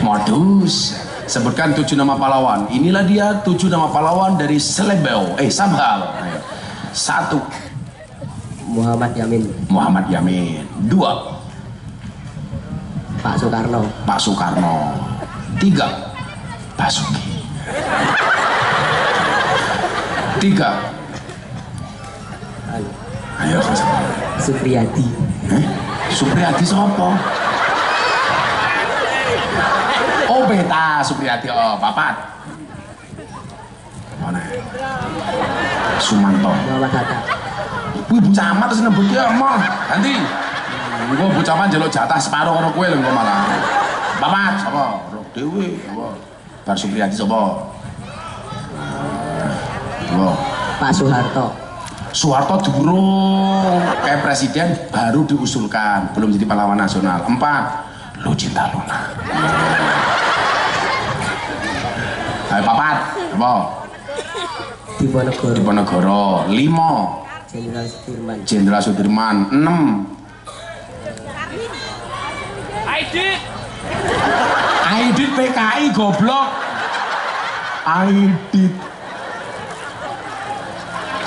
Modus. Sebutkan 7 nama pahlawan. Inilah dia 7 nama pahlawan dari Sambal. 1. Muhammad Yamin. Muhammad Yamin. 2. Pak Soekarno. Pak Soekarno. 3. Basuki. 3. Ayo Supriyadi. Supriyadi siapa? Oh beta Supriyadi. Oh papat. Mana? Sumanto. Muhammad Hatta. Wih bocah amat terus nebut ya emang. Nanti gua bocah amat njaluk jatah separuh karo kowe lho engko malah. Papat sapa? Rok dhewe apa? Bar Supriyadi sapa? Pak Soeharto. Soeharto durung kayak presiden baru diusulkan, belum jadi pahlawan nasional. 4. Lucinta Luna. Ayo papat apa? Diponegoro. Diponegoro. 5. Jenderal Sudirman. Jenderal Sudirman. 6. Aidit PKI goblok.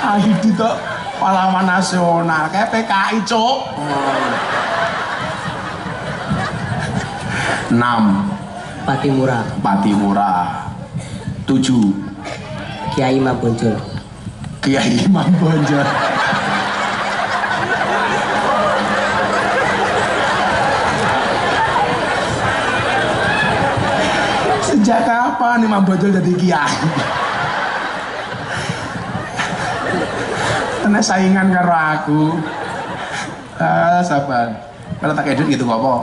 Aidit itu pahlawan nasional kayak PKI cok. 6. Patimura. Patimura. 7. Kiai Imam Bonjol. Kiai Imam Bonjol. Sejak kapan Imam Bonjol jadi kiai? Karena saingan karo aku. Sabar. Kalau tak edit gitu kok apa?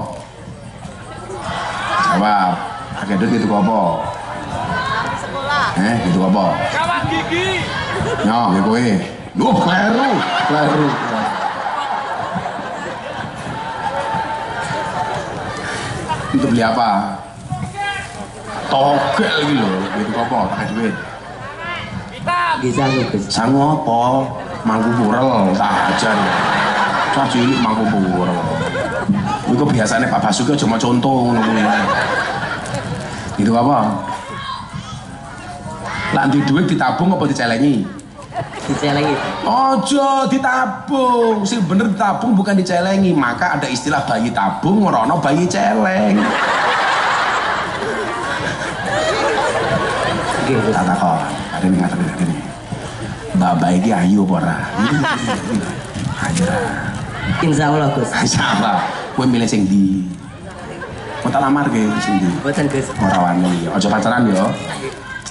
Jawab. Tak edit gitu kok apa? Gitu kok apa? Kawat gigi. Yo, kowe. Loh, kleru. Untuk beli apa? Togel lagi loh. Gitu kok apa? Tak duit. Gisang Gus. Sangu apa? Mangku burel tak ajar. Cah cilik mangku burel. Iku biasanya Pak Basuki cuma contoh ngono kuwi. Itu apa? Lanti duit ditabung apa dicelengi? Dicelengi. Ojo ditabung. Sing bener ditabung bukan dicelengi. Maka ada istilah bayi tabung ngrono bayi celeng. Oke, Gus. Tak takon. Ada ning ngaten iki. Mbak bayi iki ayu apa ora? Ayo. Insyaallah Gus. Insyaallah. Kowe milih sing ndi? Mau tak lamar ke sing ndi? Boten Gus. Ora wani. Aja pacaran yo.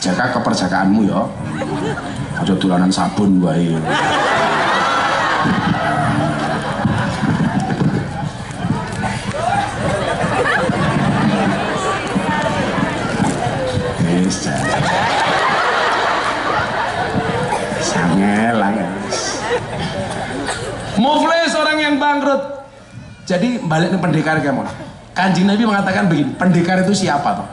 Jaga keperjakaanmu yo. Aja dolanan sabun wae. Wis. Sangelang. Muflis orang yang bangkrut. Jadi balik ke pendekar kamu. Kanjeng Nabi mengatakan begini, pendekar itu siapa toh?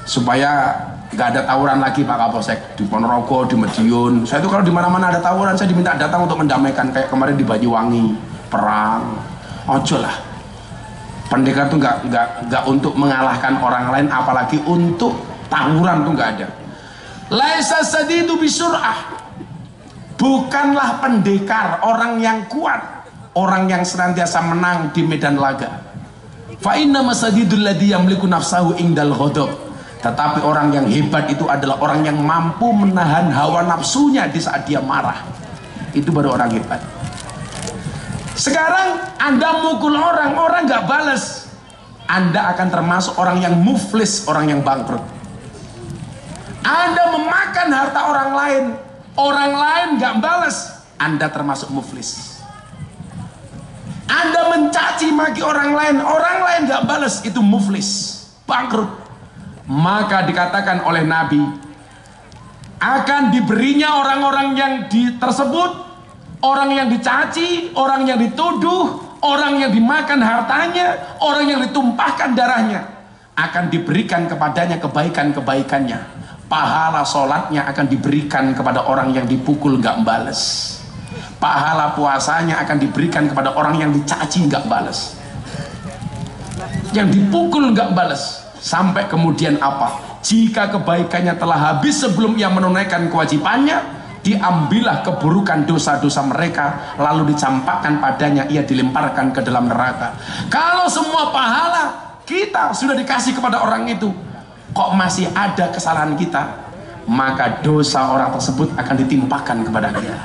Supaya nggak ada tawuran lagi Pak Kapolsek di Ponorogo, di Madiun. Saya itu kalau di mana-mana ada tawuran, saya diminta datang untuk mendamaikan kayak kemarin di Banyuwangi, perang. Ojo lah. Pendekar itu nggak untuk mengalahkan orang lain, apalagi untuk tawuran tuh nggak ada. Laisa sadidu bisur'ah. Bukanlah pendekar orang yang kuat, orang yang senantiasa menang di medan laga. Fa inna masadidul ladzi yamliku nafsahu indal ghadab. Tetapi orang yang hebat itu adalah orang yang mampu menahan hawa nafsunya di saat dia marah. Itu baru orang hebat. Sekarang Anda mukul orang nggak balas, Anda akan termasuk orang yang muflis, orang yang bangkrut. Anda memakan harta orang lain nggak balas, Anda termasuk muflis. Anda mencaci maki orang lain gak balas, itu muflis, bangkrut. Maka dikatakan oleh Nabi, akan diberinya orang-orang yang tersebut, orang yang dicaci, orang yang dituduh, orang yang dimakan hartanya, orang yang ditumpahkan darahnya, akan diberikan kepadanya kebaikan-kebaikannya. Pahala sholatnya akan diberikan kepada orang yang dipukul gak bales. Pahala puasanya akan diberikan kepada orang yang dicaci gak bales, yang dipukul gak bales. Sampai kemudian apa? Jika kebaikannya telah habis sebelum ia menunaikan kewajibannya, diambillah keburukan dosa-dosa mereka, lalu dicampakkan padanya, ia dilemparkan ke dalam neraka. Kalau semua pahala kita sudah dikasih kepada orang itu, kok masih ada kesalahan kita, maka dosa orang tersebut akan ditimpakan kepada dia.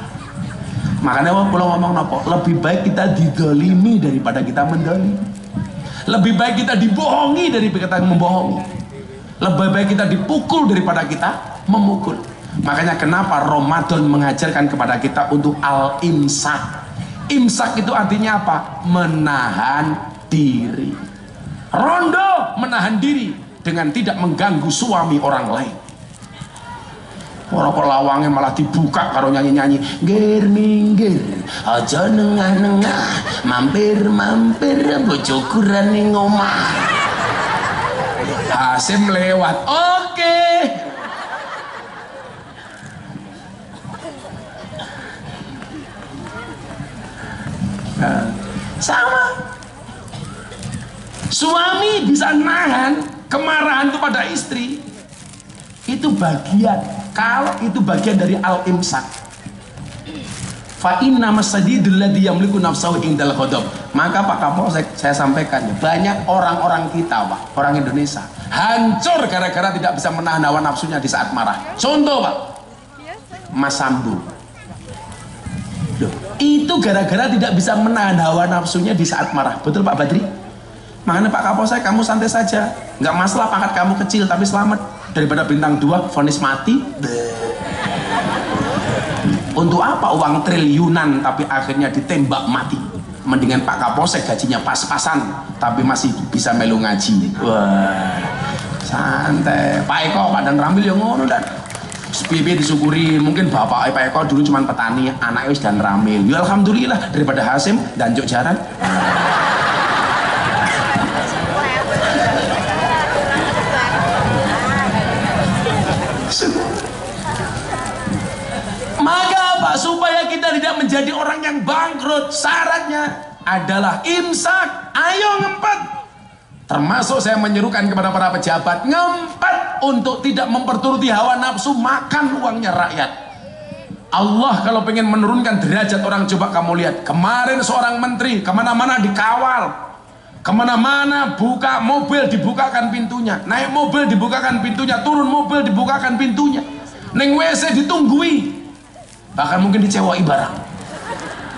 Makanya pulau ngomong nopo, lebih baik kita didolimi daripada kita mendolimi. Lebih baik kita dibohongi daripada kita membohongi. Lebih baik kita dipukul daripada kita memukul. Makanya kenapa Ramadan mengajarkan kepada kita untuk al-imsak. Imsak itu artinya apa? Menahan diri. Rondo menahan diri dengan tidak mengganggu suami orang lain. Orang kok lawangnya malah dibuka karo nyanyi-nyanyi, "Ngir minggir aja nengah-nengah, mampir-mampir bojo kurang ning omah." Hasim lewat. Oke. Nah, sama. Suami bisa nahan kemarahan itu pada istri. Itu bagian, kalau itu bagian dari al-imsak. Fa inna masadidul ladzi yamliku nafsahu indal ghadab. Maka Pak Kapolsek, saya sampaikan ya, banyak orang-orang kita, Pak, orang Indonesia hancur gara-gara tidak bisa menahan hawa nafsunya di saat marah. Contoh, Pak, Mas Sambu. Loh, itu gara-gara tidak bisa menahan hawa nafsunya di saat marah. Betul Pak Badri? Makanya Pak Kapolsek, kamu santai saja, nggak masalah pangkat kamu kecil tapi selamat. Daripada bintang 2 vonis mati. Untuk apa uang triliunan tapi akhirnya ditembak mati? Mendingan Pak Kapolsek gajinya pas-pasan tapi masih bisa melu ngaji. Wah, santai. Pak Eko, Pak Dan Ramil yang ngono dan SPB disyukuri. Mungkin bapak Pak Eko dulu cuma petani, anaknya wis Dan Ramil. Ya alhamdulillah, daripada Hasim dan Jok Jaran. Maka apa? Supaya kita tidak menjadi orang yang bangkrut, syaratnya adalah imsak. Ayo ngempet. Termasuk saya menyerukan kepada para pejabat, ngempet untuk tidak memperturuti hawa nafsu, makan uangnya rakyat. Allah kalau pengen menurunkan derajat orang, coba kamu lihat. Kemarin seorang menteri kemana-mana dikawal, kemana-mana buka mobil dibukakan pintunya, naik mobil dibukakan pintunya, turun mobil dibukakan pintunya, neng WC ditunggui, bahkan mungkin dicewai barang.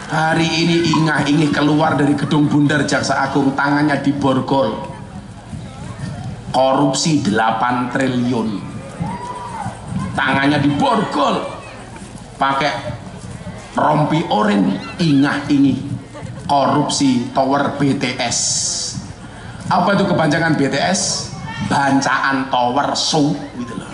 Hari ini ingah-ingih keluar dari gedung Bundar Jaksa Agung, tangannya diborgol, korupsi 8 triliun, tangannya diborgol, pakai rompi oranye, ingah-ingih korupsi tower BTS. Apa itu kepanjangan BTS? Bancaan Tower Show gitu loh.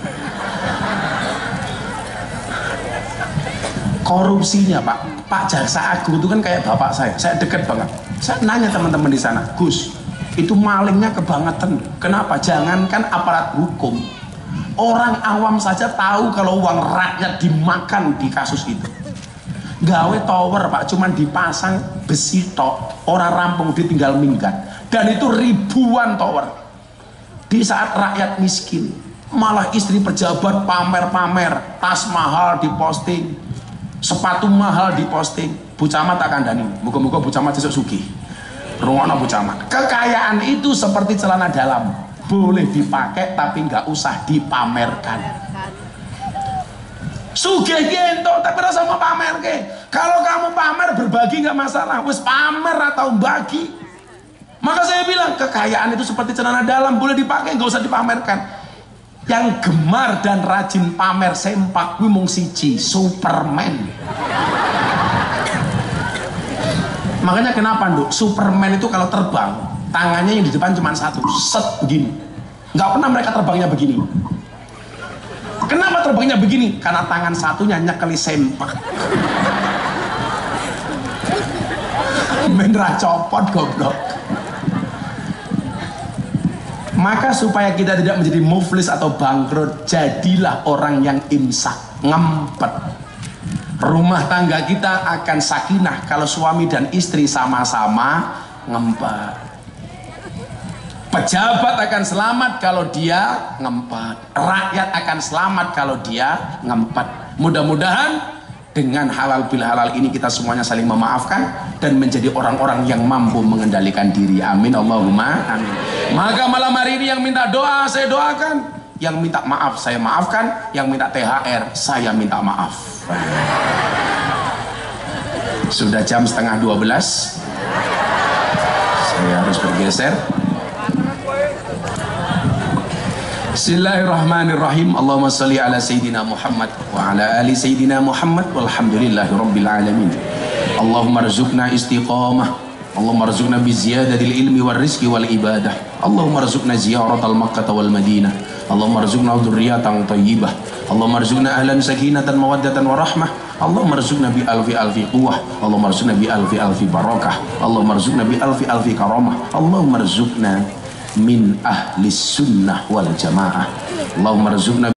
Korupsinya Pak Jaksa Agung itu kan kayak bapak saya deket banget. Saya nanya teman-teman di sana, Gus, itu malingnya kebangetan. Kenapa? Jangankan aparat hukum, orang awam saja tahu kalau uang rakyat dimakan di kasus itu. Gawe tower Pak, cuman dipasang besi tok, orang rampung ditinggal minggat, dan itu ribuan tower. Di saat rakyat miskin, malah istri pejabat pamer-pamer, tas mahal diposting, sepatu mahal diposting. Bu Camat tak kandani, muga-muga Bu Camat sesuk sugih. Rungono Bu Camat. Kekayaan itu seperti celana dalam, boleh dipakai tapi nggak usah dipamerkan. Sugih entuk tapi rasa mau pamer ke. Kalau kamu pamer berbagi nggak masalah, wis pamer atau bagi. Maka saya bilang kekayaan itu seperti celana dalam, boleh dipakai nggak usah dipamerkan. Yang gemar dan rajin pamer sempak kuwi mung siji, Superman. Makanya kenapa Nduk, Superman itu kalau terbang tangannya yang di depan cuma satu, set begini. Nggak pernah mereka terbangnya begini. Kenapa terbangnya begini? Karena tangan satunya nyekeli sempak. Mendra copot goblok. Maka supaya kita tidak menjadi muflis atau bangkrut, jadilah orang yang imsak, ngempet. Rumah tangga kita akan sakinah kalau suami dan istri sama-sama ngempet. Pejabat akan selamat kalau dia ngempet. Rakyat akan selamat kalau dia ngempet. Mudah-mudahan dengan halal bil halal ini kita semuanya saling memaafkan dan menjadi orang-orang yang mampu mengendalikan diri. Amin Allahumma amin. Maka malam hari ini yang minta doa saya doakan, yang minta maaf saya maafkan, yang minta THR saya minta maaf. Sudah jam 11:30, saya harus bergeser. Bismillahirrahmanirrahim. Allahumma salli ala Sayyidina Muhammad wa ala ali Sayyidina Muhammad walhamdulillahi rabbil alamin. Allahumma rzuqna istiqamah, Allahumma rzuqna biziyadatil ilmi wal rizqi wal ibadah, Allahumma rzuqna ziyaratal Makkah wal Madinah, Allahumma rzuqna dzurriyyatan thayyibah, Allahumma rzuqna ahlan sakinatan mawaddatan warahmah, Allahumma rzuqna bi alfi alfi quwwah, Allahumma rzuqna bi alfi alfi barakah, Allahumma rzuqna bi alfi alfi karamah, Allahumma rzuqna min ahli sunnah wal jamaah, Allahumma rzuqna